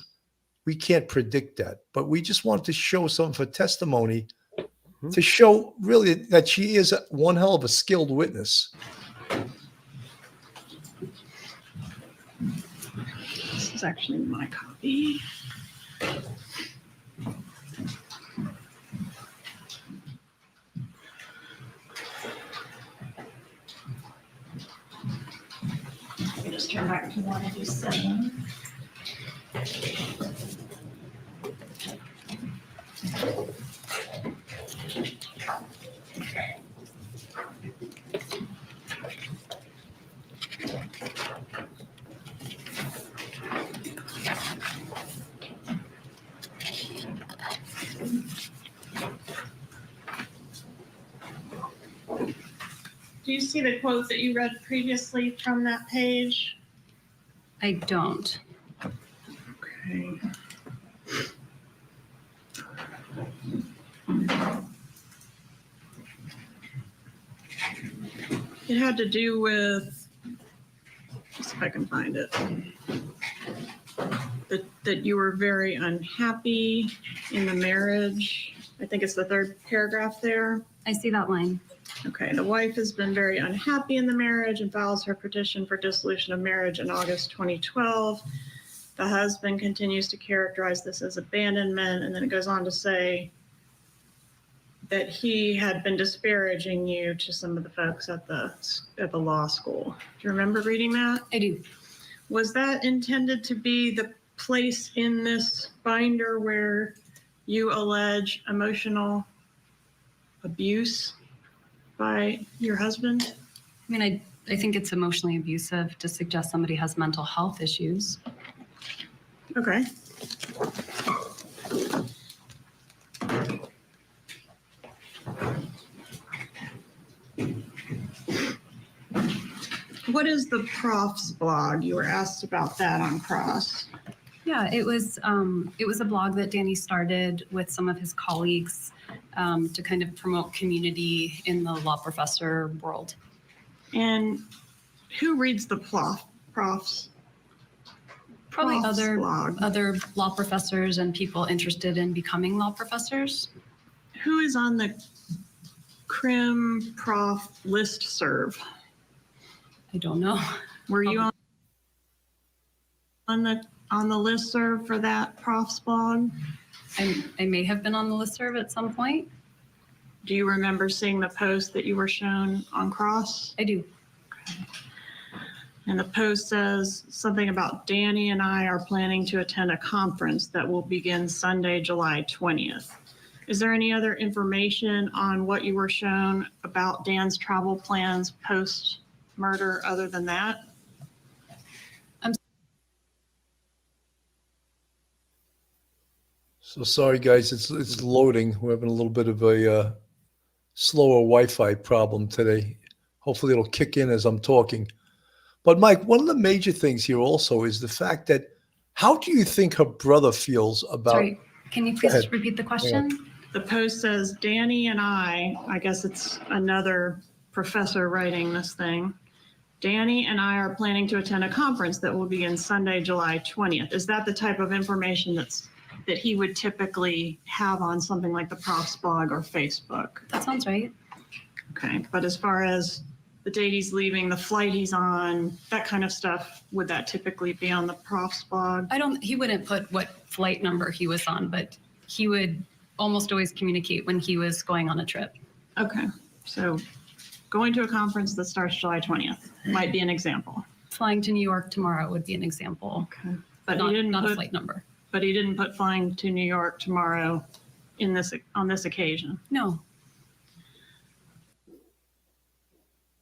we can't predict that. But we just want to show some of her testimony to show really that she is one hell of a skilled witness. This is actually my copy. Let me just turn back to 187. Do you see the quote that you read previously from that page? I don't. Okay. It had to do with, let's see if I can find it, that you were very unhappy in the marriage. I think it's the 3rd paragraph there. I see that line. Okay, the wife has been very unhappy in the marriage and files her petition for dissolution of marriage in August 2012. The husband continues to characterize this as abandonment, and then it goes on to say that he had been disparaging you to some of the folks at the law school. Do you remember reading that? I do. Was that intended to be the place in this binder where you allege emotional abuse by your husband? I mean, I think it's emotionally abusive to suggest somebody has mental health issues. Okay. What is the prof's blog? You were asked about that on cross. Yeah, it was a blog that Danny started with some of his colleagues to kind of promote community in the law professor world. And who reads the profs? Probably Prof's other blog. other law professors and people interested in becoming law professors. Who is on the Crim Prof listserv? I don't know. Were you on the listserv for that prof's blog? I may have been on the listserv at some point. Do you remember seeing the post that you were shown on Cross? I do. And the post says something about Danny and I are planning to attend a conference that will begin Sunday, July 20th. Is there any other information on what you were shown about Dan's travel plans post-murder other than that? So sorry, guys, it's loading. We're having a little bit of a slower Wi-Fi problem today. Hopefully it'll kick in as I'm talking. But Mike, one of the major things here also is the fact that how do you think her brother feels about... Sorry, can you Go please ahead. repeat the question? The post says, Danny and I guess it's another professor writing this thing. Danny and I are planning to attend a conference that will begin Sunday, July 20th. Is that the type of information that he would typically have on something like the Prof's blog or Facebook? That sounds right. Okay, but as far as the date he's leaving, the flight he's on, that kind of stuff, would that typically be on the Prof's blog? He wouldn't put what flight number he was on, but he would almost always communicate when he was going on a trip. Okay, so going to a conference that starts July 20th might be an example. Flying to New York tomorrow would be an example. Okay, but Not, he didn't not put a flight number. But he didn't put flying to New York tomorrow on this occasion. No.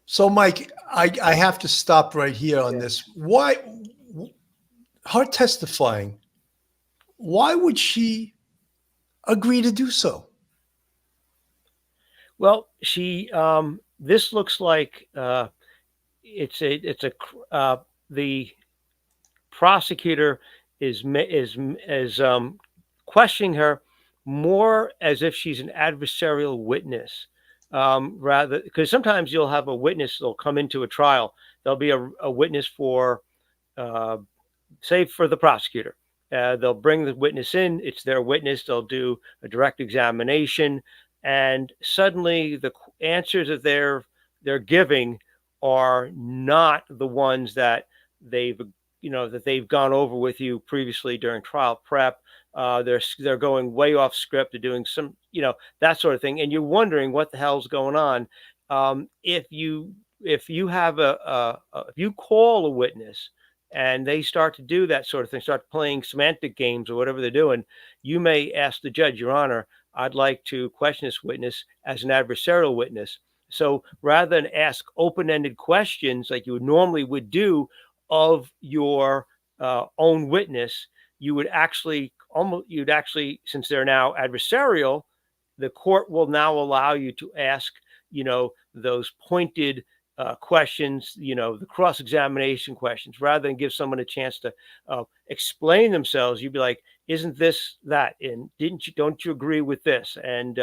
So Mike, I have to stop right here on this. Why, her testifying, why would she agree to do so? Well, this looks like the prosecutor is questioning her more as if she's an adversarial witness, rather, because sometimes you'll have a witness that'll come into a trial. There'll be a witness for, say, for the prosecutor. They'll bring the witness in. It's their witness. They'll do a direct examination, and suddenly the answers that they're giving are not the ones that they've gone over with you previously during trial prep. They're going way off script. They're doing some, that sort of thing, and you're wondering what the hell's going on. If you call a witness and they start to do that sort of thing, start playing semantic games or whatever they're doing, you may ask the judge, Your Honor, I'd like to question this witness as an adversarial witness. So rather than ask open-ended questions like you normally would do of your own witness, you'd actually, since they're now adversarial, the court will now allow you to ask, those pointed questions, the cross-examination questions, rather than give someone a chance to explain themselves. You'd be like, isn't this that? And don't you agree with this? And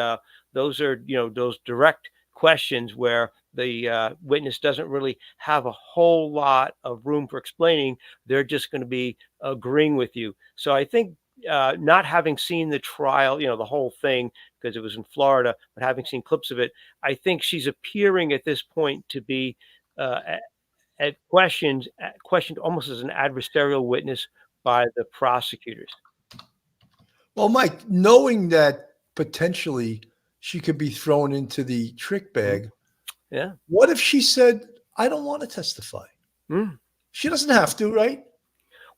those are, those direct questions where the witness doesn't really have a whole lot of room for explaining. They're just going to be agreeing with you. So I think not having seen the trial, the whole thing, because it was in Florida, but having seen clips of it, I think she's appearing at this point to be questioned almost as an adversarial witness by the prosecutors. Well, Mike, knowing that potentially she could be thrown into the trick bag, yeah. What if she said, I don't want to testify? She doesn't have to, right?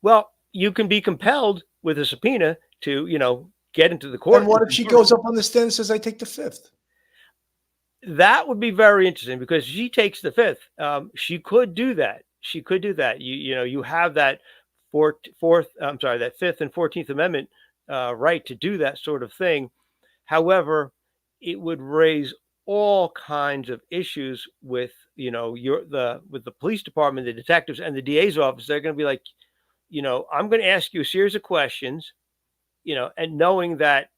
Well, you can be compelled with a subpoena to, get into the court. And what if she goes up on the stand and says, I take the fifth? That would be very interesting, because she takes the fifth. She could do that. She could do that. You have that that Fifth and 14th Amendment right to do that sort of thing. However, it would raise all kinds of issues with, with the police department, the detectives, and the DA's office. They're going to be like, I'm going to ask you a series of questions, and knowing that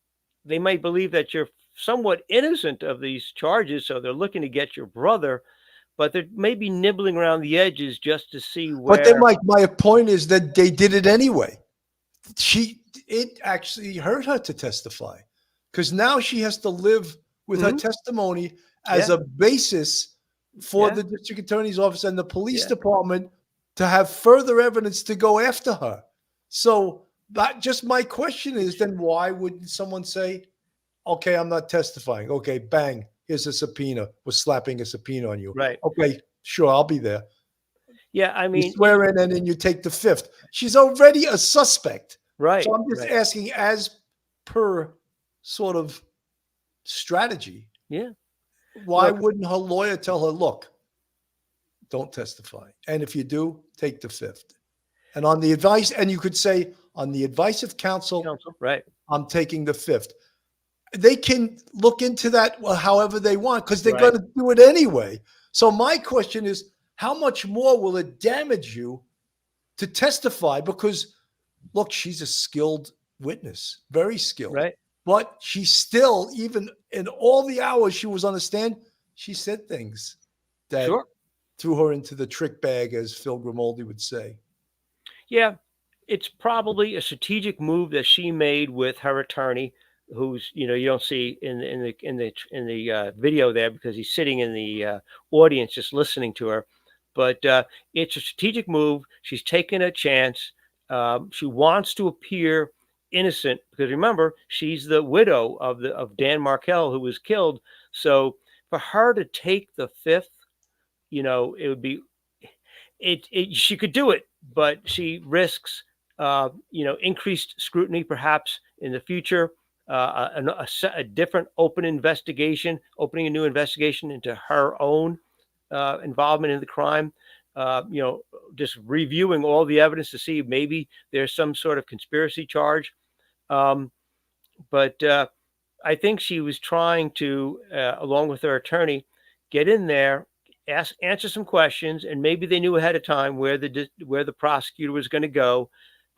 they might believe that you're somewhat innocent of these charges. So they're looking to get your brother. but they're maybe nibbling around the edges just to see But then where. my point is that they did it anyway. It actually hurt her to testify because now she has to live with her Mhm. testimony as Yeah. a basis for Yeah. the district attorney's office and the police Yeah. department to have further evidence to go after her. So that just my question is then why wouldn't someone say, okay, I'm not testifying. Okay, bang, here's a subpoena. We're slapping a subpoena on you. Right. Okay, sure, I'll be there. Yeah. I You mean, swear in and then you take the fifth. She's already a suspect. right. So I'm just Right. asking, as per sort of strategy, Yeah. why Look. wouldn't her lawyer tell her, look, don't testify? And if you do, take the fifth. And on the advice, and you could say, on the advice of counsel, Counsel. Right. I'm taking the fifth. They can look into that however they want because they're Right. going to do it anyway. So my question is, how much more will it damage you to testify? Because look, she's a skilled witness, very skilled. Right. But she still, even in all the hours she was on the stand, she said things that Sure. threw her into the trick bag, as Phil Grimaldi would say. Yeah. It's probably a strategic move that she made with her attorney, who's, you don't see in the video there because he's sitting in the audience just listening to her. But it's a strategic move. She's taking a chance. She wants to appear innocent because remember, she's the widow of Dan Markel, who was killed. So for her to take the fifth, it would be she could do it, but she risks increased scrutiny perhaps in the future, a different opening a new investigation into her own involvement in the crime. Just reviewing all the evidence to see maybe there's some sort of conspiracy charge. But I think she was trying to, along with her attorney, get in there, answer some questions, and maybe they knew ahead of time where the prosecutor was going to go,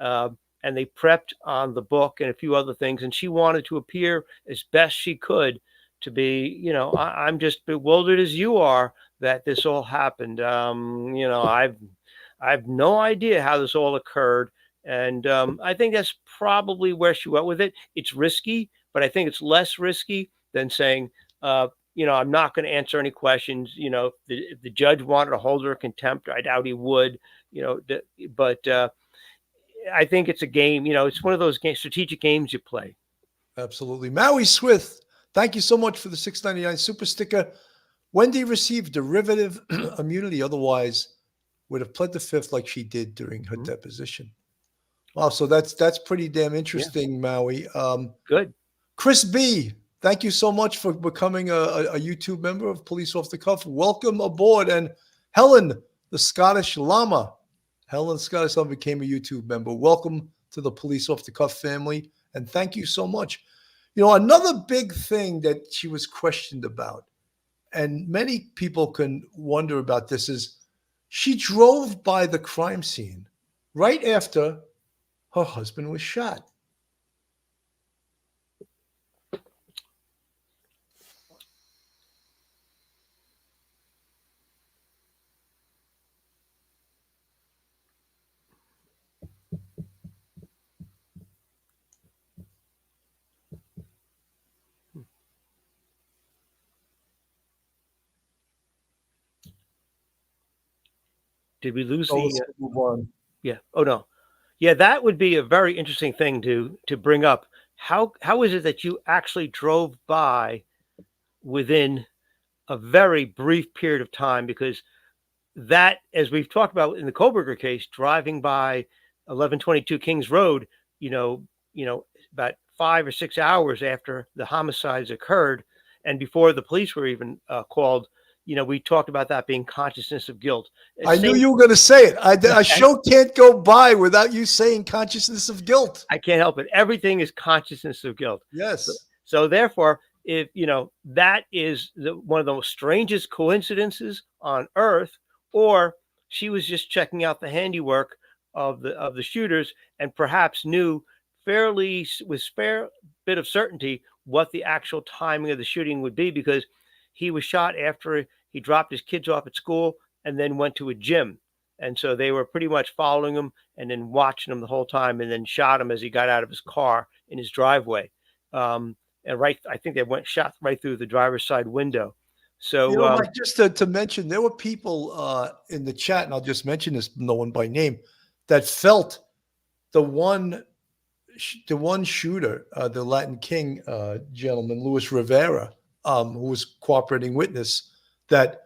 and they prepped on the book and a few other things. And she wanted to appear as best she could to be, I'm just bewildered as you are that this all happened. I've no idea how this all occurred. And I think that's probably where she went with it. It's risky, but I think it's less risky than saying, I'm not going to answer any questions. If the judge wanted to hold her in contempt, I doubt he would. But I think it's a game. It's one of those strategic games you play. Absolutely. Maui Swith, thank you so much for the $6.99 super sticker. Wendi received derivative immunity. Otherwise, would have pled the fifth like she did during her deposition. Wow, so that's pretty damn interesting, Maui. Good. Chris B, thank you so much for becoming a YouTube member of Police Off the Cuff. Welcome aboard. And Helen, the Scottish Llama. Helen Scottish Llama became a YouTube member. Welcome to the Police Off the Cuff family. And thank you so much. Another big thing that she was questioned about, and many people can wonder about this, is she drove by the crime scene right after her husband was shot. Did we lose So the? let's move on. Yeah. Oh no. Yeah, that would be a very interesting thing to bring up. How is it that you actually drove by within a very brief period of time? Because that, as we've talked about in the Koberger case, driving by 1122 Kings Road, about 5 or 6 hours after the homicides occurred, and before the police were even called. We talked about that being consciousness of guilt. I knew you were going to say it. A show can't go by without you saying consciousness of guilt. I can't help it. Everything is consciousness of guilt. Yes. So therefore, if that is one of the most strangest coincidences on earth, or she was just checking out the handiwork of the shooters and perhaps knew with fair bit of certainty what the actual timing of the shooting would be, because he was shot after he dropped his kids off at school and then went to a gym. And so they were pretty much following him and then watching him the whole time, and then shot him as he got out of his car in his driveway. And I think they shot right through the driver's side window. So, Mike, just to mention, there were people in the chat, and I'll just mention this, no one by name, that felt the one shooter, the Latin King gentleman, Luis Rivera, who was cooperating witness, that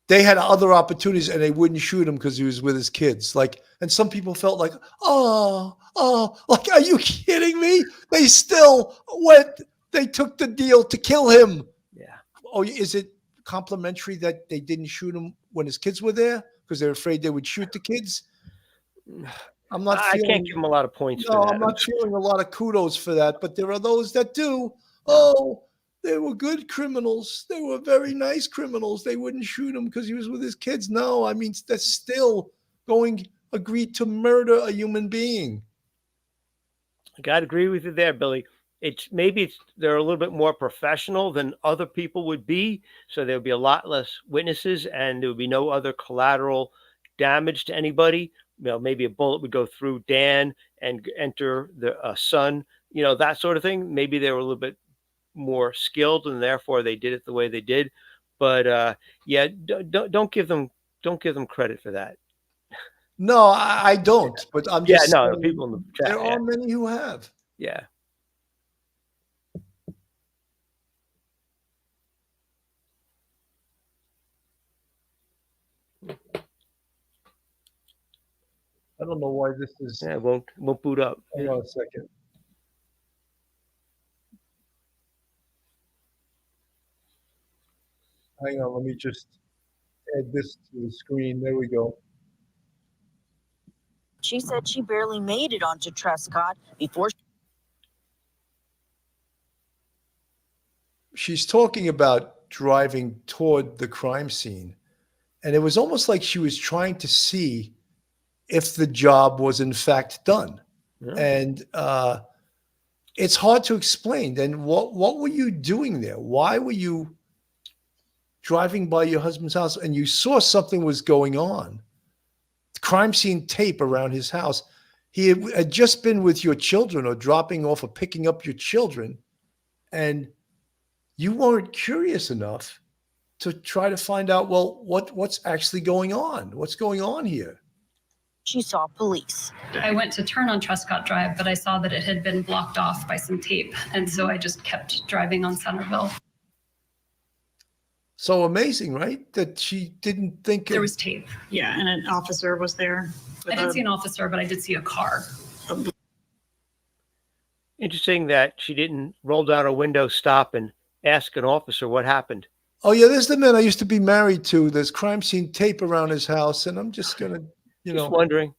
they had other opportunities and they wouldn't shoot him because he was with his kids. Like, and some people felt like, like, are you kidding me? They still went, they took the deal to kill him. yeah. Oh, is it complimentary that they didn't shoot him when his kids were there because they're afraid they would shoot the kids? I'm not. I can't give him a lot of points for that. I'm not feeling a lot of kudos for that, but there are those that do. Oh, they were good criminals. They were very nice criminals. They wouldn't shoot him because he was with his kids. No, I mean, that's still agreed to murder a human being. I got to agree with you there, Billy. They're a little bit more professional than other people would be. So there'll be a lot less witnesses and there would be no other collateral damage to anybody. Maybe a bullet would go through Dan and enter the son, that sort of thing. Maybe they were a little bit more skilled and therefore they did it the way they did. But don't give them credit for that. No, I don't. But I'm just saying, people in the chat. There are many who have. Yeah. I don't know why this is. Yeah, it won't boot up. Hang on a second. Hang on, let me just add this to the screen. There we go. She said she barely made it onto Trescott before. She's talking about driving toward the crime scene. And it was almost like she was trying to see if the job was in fact done. Yeah. And it's hard to explain. Then what were you doing there? Why were you driving by your husband's house and you saw something was going on? Crime scene tape around his house. He had just been with your children or dropping off or picking up your children, and you weren't curious enough to try to find out, well, what's actually going on? What's going on here? She saw police. I went to turn on Trescott Drive, but I saw that it had been blocked off by some tape, and so I just kept driving on Centerville. So amazing, right? That she didn't think there was tape. Yeah, and an officer was there. I didn't see an officer, but I did see a car. Interesting that she didn't roll down a window, stop, and ask an officer what happened. Oh, yeah, there's the man I used to be married to. There's crime scene tape around his house, and I'm just going to, just wondering.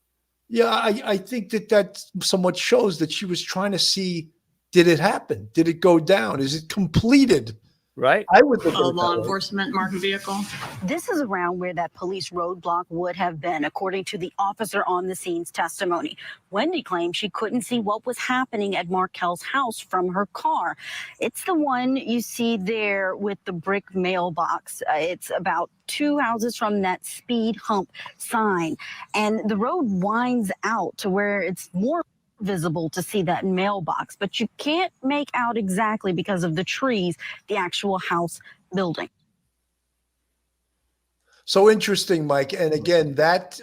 Yeah, I think that somewhat shows that she was trying to see, did it happen? Did it go down? Is it completed? Right. I would think a law enforcement marked vehicle. This is around where that police roadblock would have been, according to the officer on the scene's testimony. Wendi claimed she couldn't see what was happening at Markel's house from her car. It's the one you see there with the brick mailbox. It's about 2 houses from that speed hump sign. And the road winds out to where it's more visible to see that mailbox, but you can't make out exactly because of the trees, the actual house building. So interesting, Mike. And again, that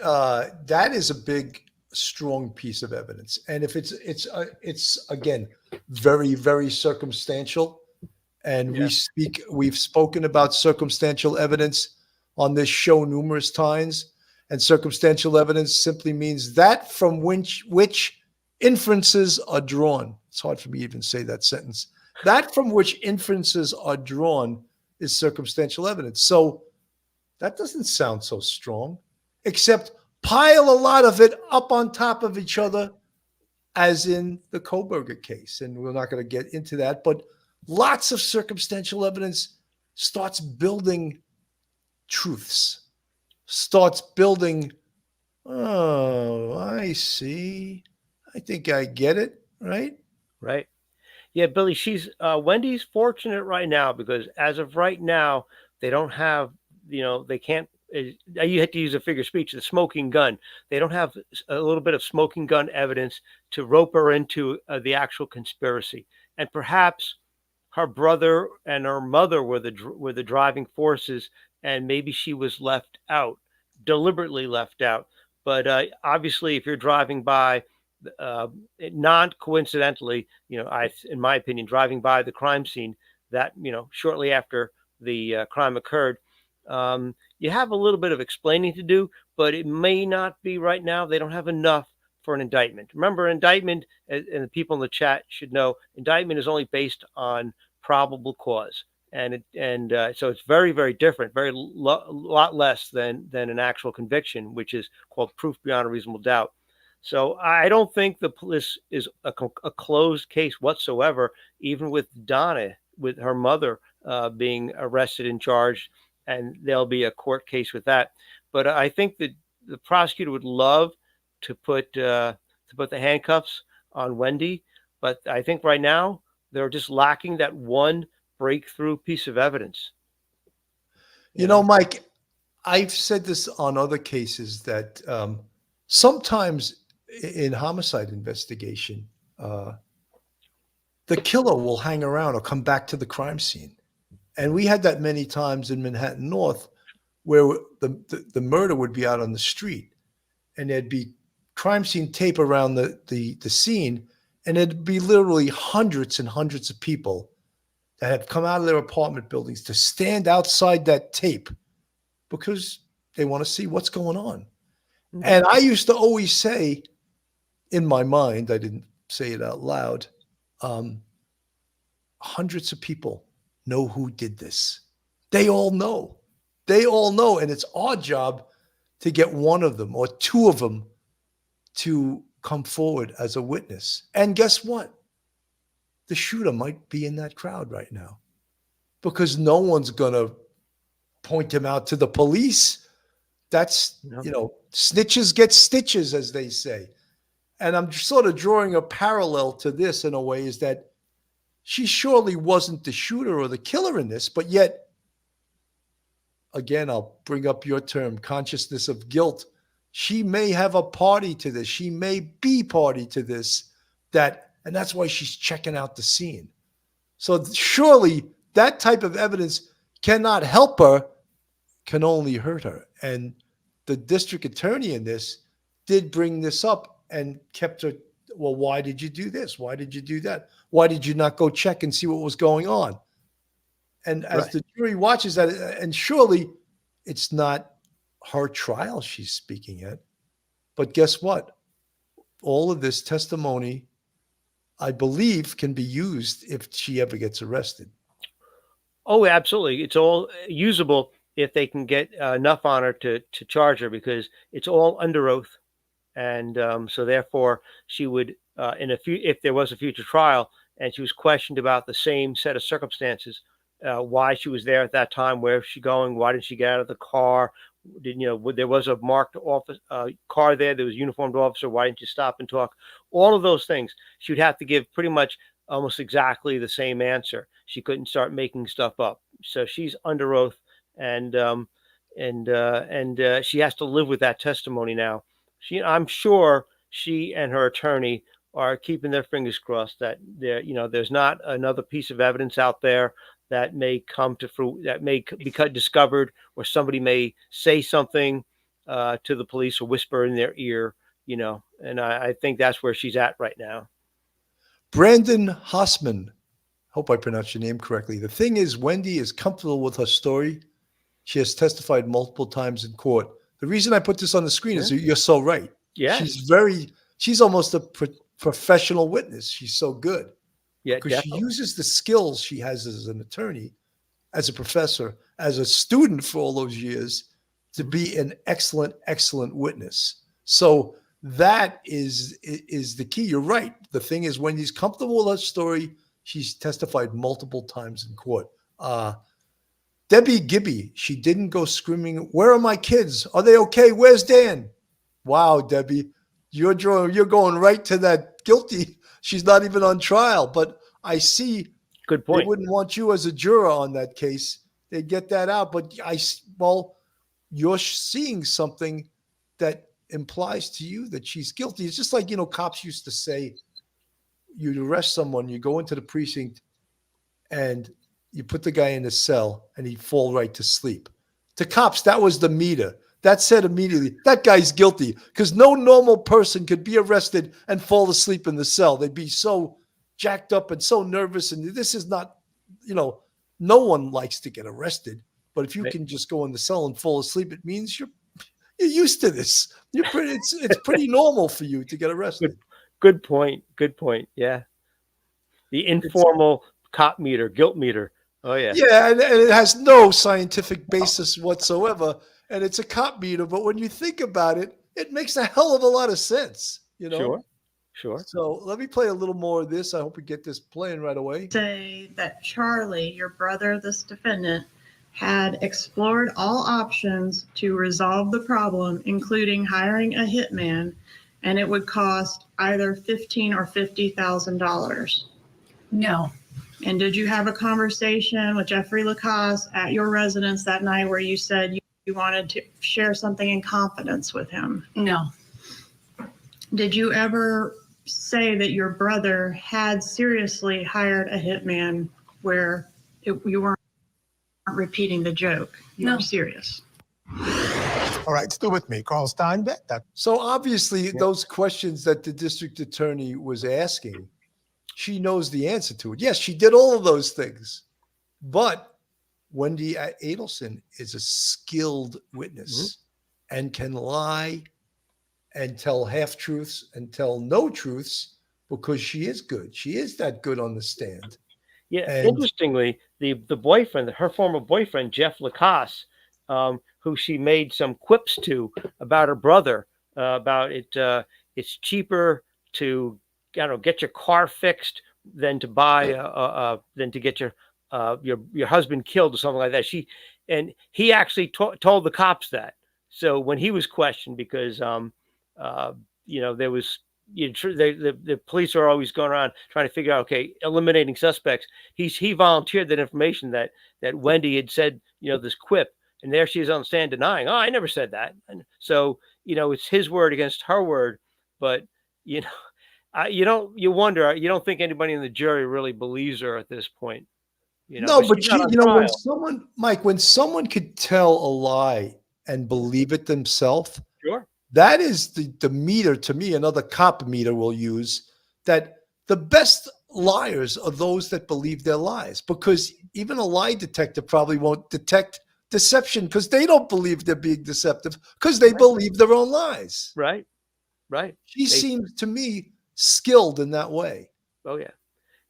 is a big, strong piece of evidence. And if it's again, very, very circumstantial. And we've spoken about circumstantial evidence on this show numerous times. And circumstantial evidence simply means that from which inferences are drawn. It's hard for me to even say that sentence. That from which inferences are drawn is circumstantial evidence. So that doesn't sound so strong, except pile a lot of it up on top of each other, as in the Koberger case. And we're not going to get into that, but lots of circumstantial evidence starts building truths, starts building, oh, I see. I think I get it, right? Right. Yeah, Billy, Wendy's fortunate right now because as of right now, they don't have they can't. You had to use a figure of speech. The smoking gun. They don't have a little bit of smoking gun evidence to rope her into the actual conspiracy. And perhaps her brother and her mother were the driving forces, and maybe she was left out, deliberately left out. But obviously, if you're driving by, not coincidentally, in my opinion, driving by the crime scene that shortly after the crime occurred, you have a little bit of explaining to do, but it may not be right now. They don't have enough for an indictment. Remember, indictment, and the people in the chat should know, indictment is only based on probable cause. And so it's very, very different, lot less than an actual conviction, which is called proof beyond a reasonable doubt. So I don't think this is a closed case whatsoever, even with Donna, with her mother being arrested and charged, and there'll be a court case with that. But I think that the prosecutor would love to put the handcuffs on Wendi, but I think right now they're just lacking that one breakthrough piece of evidence. Mike, I've said this on other cases that sometimes in homicide investigation, the killer will hang around or come back to the crime scene. And we had that many times in Manhattan North where the murder would be out on the street and there'd be crime scene tape around the scene, and it'd be literally hundreds and hundreds of people that had come out of their apartment buildings to stand outside that tape because they want to see what's going on. Mm-hmm. And I used to always say in my mind, I didn't say it out loud, hundreds of people know who did this. They all know. And it's our job to get one of them or two of them to come forward as a witness. And guess what? The shooter might be in that crowd right now because no one's going to point him out to the police. That's, snitches get stitches, as they say. And I'm sort of drawing a parallel to this in a way, is that she surely wasn't the shooter or the killer in this, but yet, again, I'll bring up your term, consciousness of guilt. She may have a party to this. She may be party to this, and that's why she's checking out the scene. So surely that type of evidence cannot help her, can only hurt her. And the district attorney in this did bring this up and kept her, well, why did you do this? Why did you do that? Why did you not go check and see what was going on? And as the jury watches that, and surely it's not her trial she's speaking at, but guess what? All of this testimony, I believe, can be used if she ever gets arrested. Oh, absolutely. It's all usable if they can get enough on her to charge her, because it's all under oath. And so therefore she would, if there was a future trial and she was questioned about the same set of circumstances, why she was there at that time, where was she going, why didn't she get out of the car, there was a marked office car there was a uniformed officer, why didn't you stop and talk? All of those things she would have to give pretty much almost exactly the same answer. She couldn't start making stuff up. So she's under oath, and she has to live with that testimony now. I'm sure she and her attorney are keeping their fingers crossed that there's not another piece of evidence out there that may come to fruit, that may be discovered, or somebody may say something to the police or whisper in their ear, and I think that's where she's at right now. Brandon Hossman, hope I pronounced your name correctly. The thing is, Wendi is comfortable with her story. She has testified multiple times in court. The reason I put this on the screen is you're so right. Yeah. She's almost a professional witness. She's so good. Yeah, because she uses the skills she has as an attorney, as a professor, as a student for all those years, to be an excellent, excellent witness. So that is the key. You're right. The thing is, when he's comfortable with her story, she's testified multiple times in court. Debbie Gibby, she didn't go screaming, "Where are my kids? Are they okay? Where's Dan?" Wow, Debbie, you're going right to that guilty. She's not even on trial, but I see. Good point. They wouldn't want you as a juror on that case. they get that out. But well, you're seeing something that implies to you that she's guilty. It's just like, cops used to say, you'd arrest someone, you go into the precinct and you put the guy in the cell and he'd fall right to sleep. To cops, that was the meter. That said immediately, that guy's guilty, because no normal person could be arrested and fall asleep in the cell. They'd be so jacked up and so nervous. And this is not, no one likes to get arrested. But if you can just go in the cell and fall asleep, it means you're used to this. It's pretty normal for you to get arrested. Good point. Yeah. The informal cop meter, guilt meter. Oh, yeah. Yeah, and it has no scientific basis whatsoever. And it's a cop meter. But when you think about it, it makes a hell of a lot of sense. Sure. So let me play a little more of this. I hope we get this playing right away. Say that Charlie, your brother, this defendant, had explored all options to resolve the problem, including hiring a hitman, and it would cost either $15,000 or $50,000. No. And did you have a conversation with Jeffrey Lacasse at your residence that night where you said you wanted to share something in confidence with him? No. Did you ever say that your brother had seriously hired a hitman where you weren't repeating the joke? You were serious. All right, still with me, Carl Steinbeck. So obviously those questions that the district attorney was asking, she knows the answer to it. Yes, she did all of those things. But Wendi Adelson is a skilled witness and can lie and tell half-truths and tell no truths because she is good. She is that good on the stand. Yeah, interestingly, the boyfriend, her former boyfriend, Jeff Lacasse, who she made some quips to about her brother, about it's cheaper to get your car fixed than to buy than to get your husband killed or something like that. He actually told the cops that. So when he was questioned, because there was the police are always going around trying to figure out, eliminating suspects. He volunteered that information that Wendi had said, this quip, and there she is on the stand denying, I never said that. And so, it's his word against her word. But, you wonder, you don't think anybody in the jury really believes her at this point. No, but when someone could tell a lie and believe it themselves, sure. That is the meter, to me, another cop meter will use, that the best liars are those that believe their lies, because even a lie detector probably won't detect deception because they don't believe they're being deceptive because they believe their own lies. Right. She seems to me skilled in that way. Oh, yeah.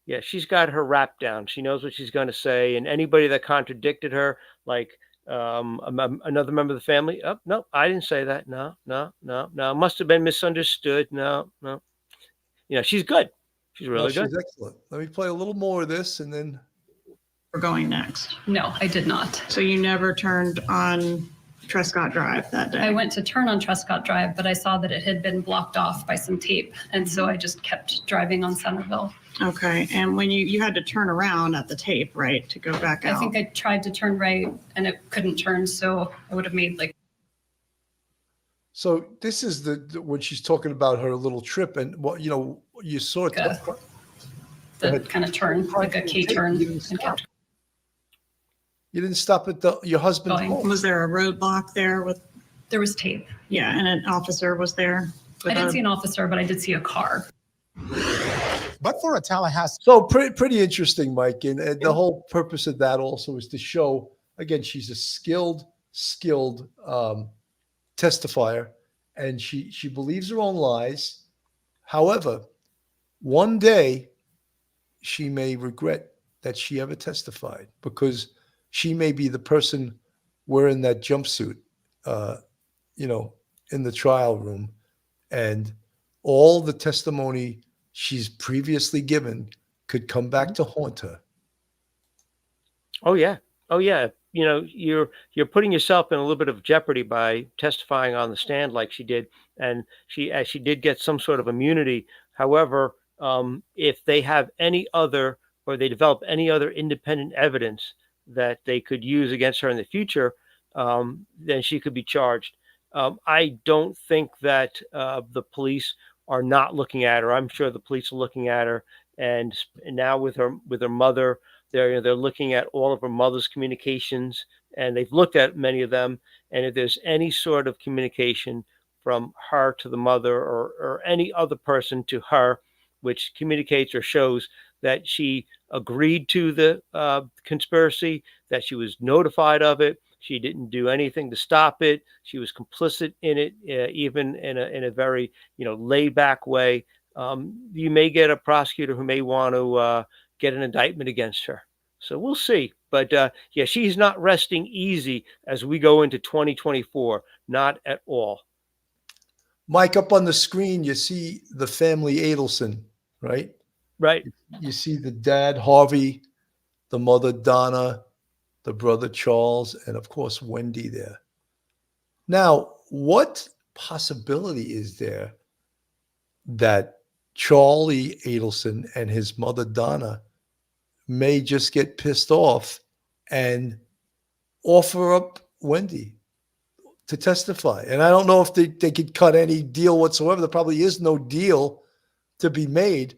Yeah, she's got her rap down. She knows what she's going to say. And anybody that contradicted her, like another member of the family, no, I didn't say that. No, must have been misunderstood. No. She's good. She's really good. She's excellent. Let me play a little more of this and then We're going next. No, I did not. So you never turned on Trescott Drive that day? I went to turn on Trescott Drive, but I saw that it had been blocked off by some tape. And so I just kept driving on Centerville. Okay. And when you had to turn around at the tape, right, to go back out? I think I tried to turn right and it couldn't turn. So I would have made So this is the when she's talking about her little trip and what, you saw it. The kind of turn, like a K turn. You didn't stop at your husband's home. Was there a roadblock there There was tape. Yeah, and an officer was there. I didn't see an officer, but I did see a car. But for a Tallahassee. So pretty interesting, Mike. And the whole purpose of that also is to show, again, she's a skilled testifier, and she believes her own lies. However, one day she may regret that she ever testified, because she may be the person wearing that jumpsuit, in the trial room, and all the testimony she's previously given could come back to haunt her. Oh yeah. You're putting yourself in a little bit of jeopardy by testifying on the stand like she did, and she did get some sort of immunity. However, if they have any other, or they develop any other independent evidence that they could use against her in the future, then she could be charged. I don't think that the police are not looking at her. I'm sure the police are looking at her, and now with her mother, they're looking at all of her mother's communications, and they've looked at many of them. And if there's any sort of communication from her to the mother, or any other person to her, which communicates or shows that she agreed to the conspiracy, that she was notified of it, she didn't do anything to stop it, she was complicit in it, even in a very laid back way, you may get a prosecutor who may want to get an indictment against her. So we'll see. But yeah, she's not resting easy as we go into 2024. Not at all. Mike, up on the screen, you see the family Adelson, right? Right. You see the dad, Harvey, the mother, Donna, the brother, Charles, and of course, Wendi there. Now, what possibility is there that Charlie Adelson and his mother, Donna, may just get pissed off and offer up Wendi to testify? And I don't know if they could cut any deal whatsoever. There probably is no deal to be made.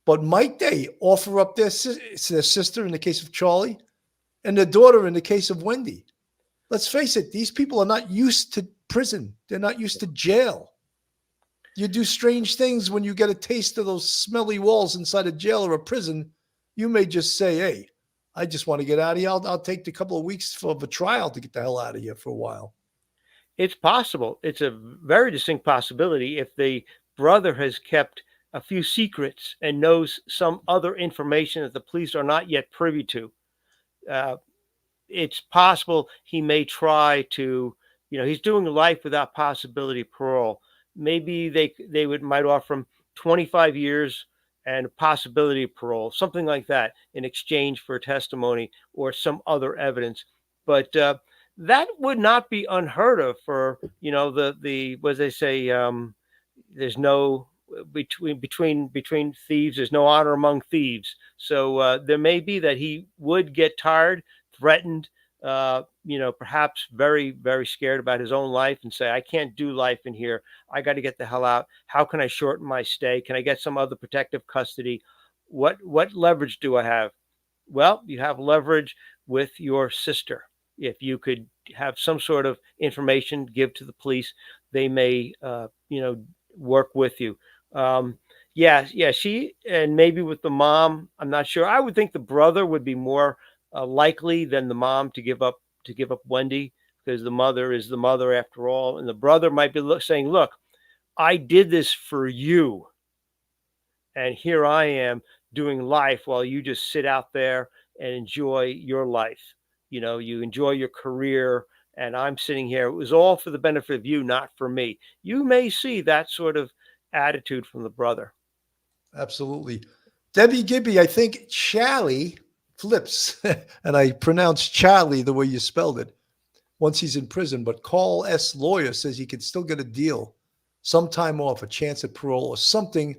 But might they offer up their sister in the case of Charlie and their daughter in the case of Wendi? Let's face it, these people are not used to prison. They're not used to jail. You do strange things when you get a taste of those smelly walls inside a jail or a prison. You may just say, hey, I just want to get out of here. I'll take the couple of weeks for a trial to get the hell out of here for a while. It's possible. It's a very distinct possibility if the brother has kept a few secrets and knows some other information that the police are not yet privy to. It's possible he may try to, he's doing life without possibility of parole. Maybe they might offer him 25 years and a possibility of parole, something like that, in exchange for testimony or some other evidence. But that would not be unheard of for, the what they say, there's no between thieves, there's no honor among thieves. So there may be that he would get tired, threatened, perhaps very, very scared about his own life and say, I can't do life in here. I got to get the hell out. How can I shorten my stay? Can I get some other protective custody? What leverage do I have? Well, you have leverage with your sister. If you could have some sort of information, give to the police, they may, work with you. She, and maybe with the mom, I'm not sure. I would think the brother would be more likely than the mom to give up Wendi, because the mother is the mother after all. And the brother might be saying, look, I did this for you, and here I am doing life while you just sit out there and enjoy your life. You enjoy your career, and I'm sitting here. It was all for the benefit of you, not for me. You may see that sort of attitude from the brother. Absolutely. Debbie Gibby, I think Charlie flips, and I pronounce Charlie the way you spelled it, once he's in prison. But Carl S. Lawyer says he could still get a deal, some time off, a chance at parole or something,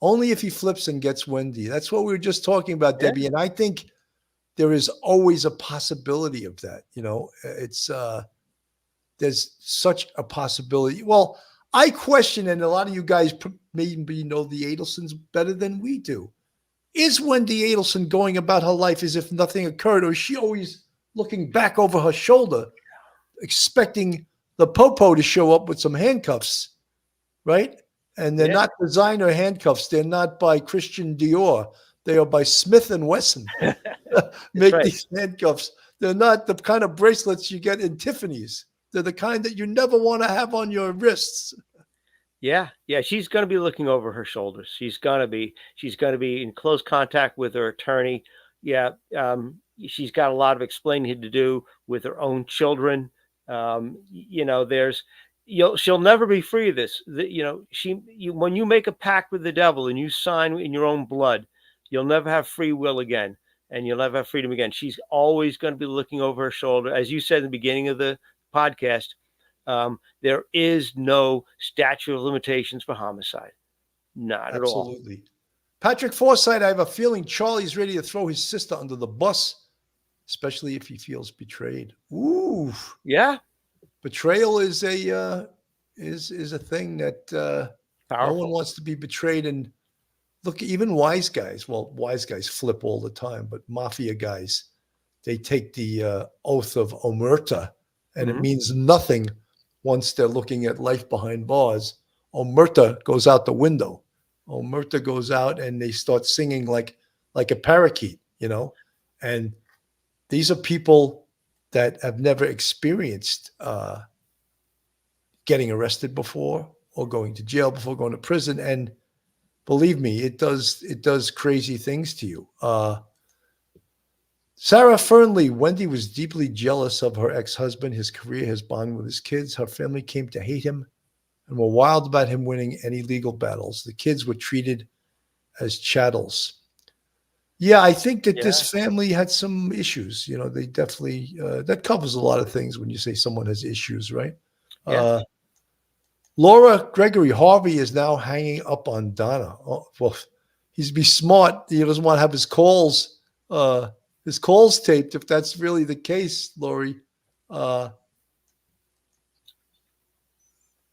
only if he flips and gets Wendi. That's what we were just talking about, Debbie. And I think there is always a possibility of that. It's there's such a possibility. Well, I question, and a lot of you guys maybe know the Adelsons better than we do. Is Wendi Adelson going about her life as if nothing occurred, or is she always looking back over her shoulder, expecting the popo to show up with some handcuffs, right? And they're not designer handcuffs. They're not by Christian Dior. They are by Smith & Wesson. Make these handcuffs. They're not the kind of bracelets you get in Tiffany's. They're the kind that you never want to have on your wrists. Yeah. She's going to be looking over her shoulders. She's going to be in close contact with her attorney. Yeah. She's got a lot of explaining to do with her own children. She'll never be free of this. When you make a pact with the devil and you sign in your own blood, you'll never have free will again, and you'll never have freedom again. She's always going to be looking over her shoulder. As you said in the beginning of the podcast, there is no statute of limitations for homicide. Not at all. Absolutely. Patrick Forsythe, I have a feeling Charlie's ready to throw his sister under the bus. especially if he feels betrayed. Ooh, Yeah. betrayal is a thing that no Powerful. one wants to be betrayed. And look, even wise guys. Well, wise guys flip all the time, but mafia guys, they take the oath of omerta, and it means nothing once they're looking at life behind bars. Omerta goes out the window. Omerta goes out, and they start singing like a parakeet, And these are people that have never experienced getting arrested before or going to jail before going to prison. And believe me, it does crazy things to you. Sarah Fernley, Wendi was deeply jealous of her ex-husband, his career, his bond with his kids. Her family came to hate him and were wild about him winning any legal battles. The kids were treated as chattels. Yeah, I think that this family had some issues. They definitely, that covers a lot of things when you say someone has issues, right? Yeah. Laura Gregory, Harvey is now hanging up on Donna. Oh, well, he's be smart. He doesn't want to have his calls taped, if that's really the case, Lori.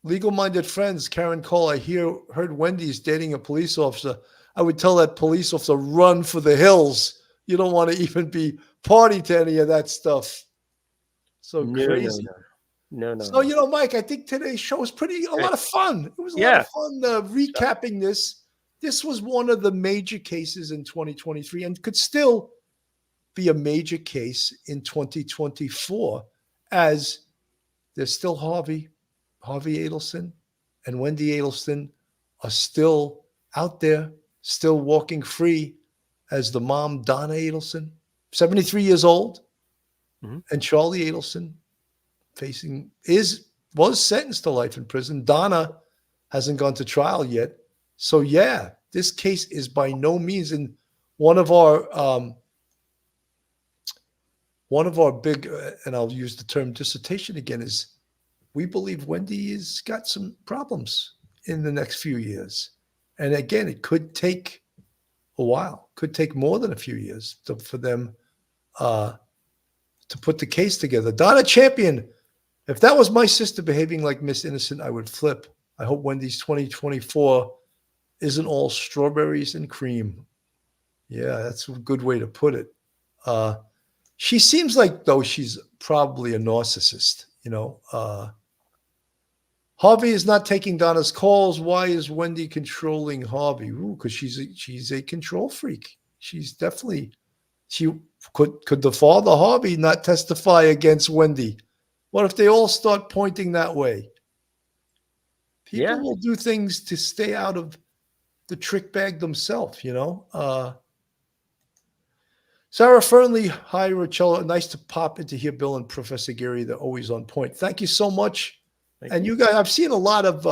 Legal-minded friends, Karen Cole, I heard Wendy's dating a police officer. I would tell that police officer, run for the hills. You don't want to even be party to any of that stuff. So crazy. No. So, Mike, I think today's show was a lot of fun. It was a lot of fun recapping this. This was one of the major cases in 2023 and could still be a major case in 2024, as there's still Harvey Adelson and Wendi Adelson are still out there, still walking free, as the mom, Donna Adelson, 73 years old, and Charlie Adelson was sentenced to life in prison. Donna hasn't gone to trial yet. So yeah, this case is by no means in one of our big, and I'll use the term dissertation again, is we believe Wendi has got some problems in the next few years. And again, it could take a while, could take more than a few years for them to put the case together. Donna Champion, if that was my sister behaving like Miss Innocent, I would flip. I hope Wendy's 2024 isn't all strawberries and cream. Yeah, that's a good way to put it. She seems like, though, she's probably a narcissist, Harvey is not taking Donna's calls. Why is Wendi controlling Harvey? Because she's a control freak. She's definitely, could the father Harvey not testify against Wendi? What if they all start pointing that way? People will do things to stay out of the trick bag themselves, Sarah Fernley, hi, Rachella. Nice to pop into here, Bill and Professor Gary. They're always on point. Thank you so much. And you guys, I've seen a lot of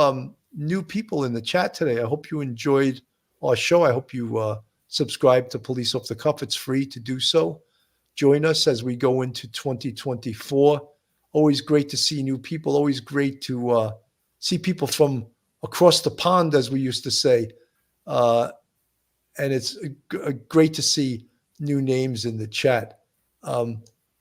new people in the chat today. I hope you enjoyed our show. I hope you subscribe to Police Off the Cuff. It's free to do so. Join us as we go into 2024. Always great to see new people. Always great to see people from across the pond, as we used to say. And it's great to see new names in the chat.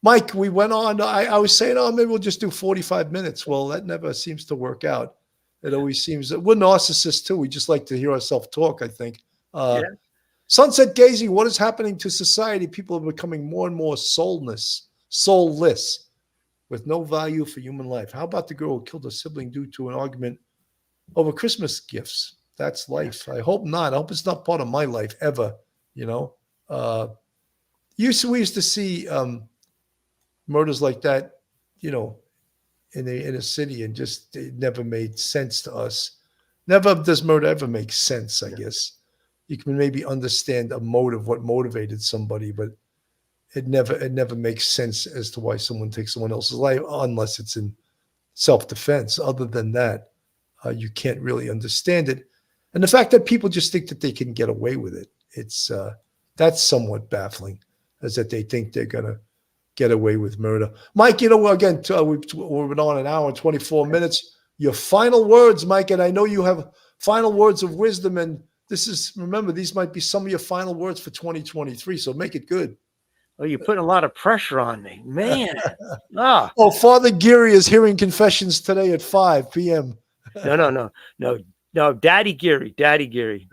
Mike, we went on. I was saying, maybe we'll just do 45 minutes. Well, that never seems to work out. It always seems that we're narcissists too. We just like to hear ourselves talk, I think. Sunset Gazing, what is happening to society? People are becoming more and more soulless, with no value for human life. How about the girl who killed a sibling due to an argument over Christmas gifts? That's life. I hope not. I hope it's not part of my life ever, we used to see murders like that, in a city, and just it never made sense to us. Never does murder ever make sense, I guess. You can maybe understand a motive, what motivated somebody, but it never makes sense as to why someone takes someone else's life, unless it's in self-defense. Other than that, you can't really understand it. And the fact that people just think that they can get away with it, that's somewhat baffling, is that they think they're going to get away with murder. Mike, again, we've been on an hour and 24 minutes. Your final words, Mike, and I know you have final words of wisdom, and remember, these might be some of your final words for 2023, so make it good. Oh, you're putting a lot of pressure on me, man. Ah, Oh, Father Geary is hearing confessions today at 5 p.m. no. Daddy Geary, Daddy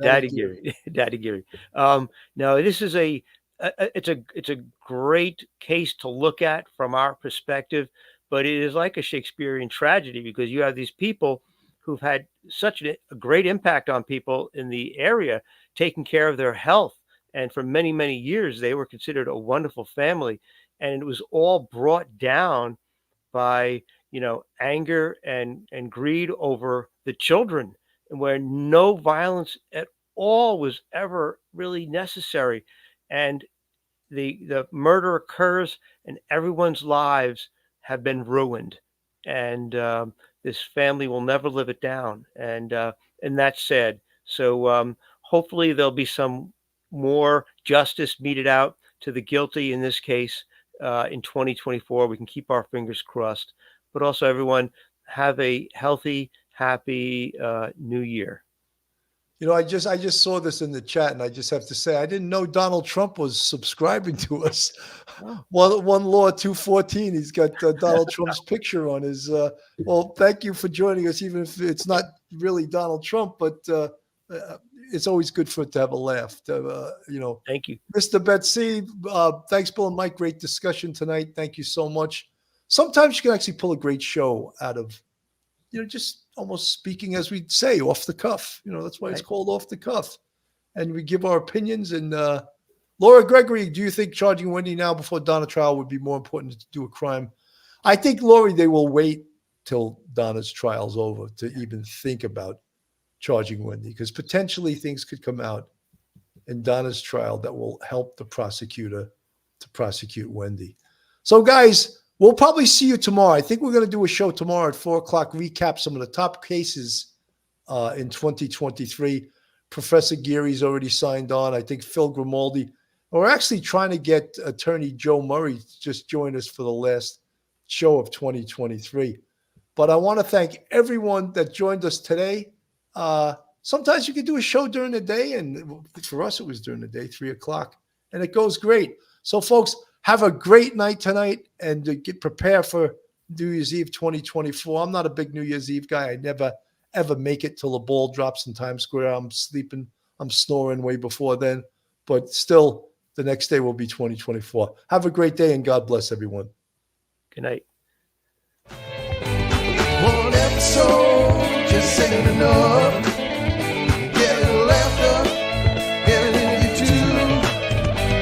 Daddy Geary. No, this is it's a great case to look at from our perspective, but it is like a Shakespearean tragedy because you have these people who've had such a great impact on people in the area, taking care of their health. And for many, many years, they were considered a wonderful family. And it was all brought down by, anger and greed over the children, and where no violence at all was ever really necessary. And the murder occurs and everyone's lives have been ruined. And this family will never live it down. And that's sad. So hopefully there'll be some more justice meted out to the guilty in this case in 2024. We can keep our fingers crossed. But also, everyone, have a healthy, happy new year. I just saw this in the chat, and I just have to say, I didn't know Donald Trump was subscribing to us. Oh. One Law 214. He's got Donald Trump's picture on his. Well, thank you for joining us, even if it's not really Donald Trump, but it's always good to have a laugh. Thank you, Mr. Betsy. Thanks, Bill and Mike. Great discussion tonight. Thank you so much. Sometimes you can actually pull a great show out of, just almost speaking, as we say, off the cuff. That's why it's called Off the Cuff. And we give our opinions. And Laura Gregory, do you think charging Wendi now before Donna trial would be more important to do a crime? I think, Lori, they will wait till Donna's trial's over to even think about charging Wendi, because potentially things could come out in Donna's trial that will help the prosecutor to prosecute Wendi. So, guys, we'll probably see you tomorrow. I think we're going to do a show tomorrow at 4 o'clock, recap some of the top cases in 2023. Professor Geary's already signed on. I think Phil Grimaldi. We're actually trying to get attorney Joe Murray to just join us for the last show of 2023. But I want to thank everyone that joined us today. Sometimes you can do a show during the day, and for us, it was during the day, 3 o'clock, and it goes great. So, folks, have a great night tonight, and get prepared for New Year's Eve 2024. I'm not a big New Year's Eve guy. I never, ever make it till the ball drops in Times Square. I'm sleeping. I'm snoring way before then. But still, the next day will be 2024. Have a great day, and God bless everyone. Good night. One episode just ain't enough.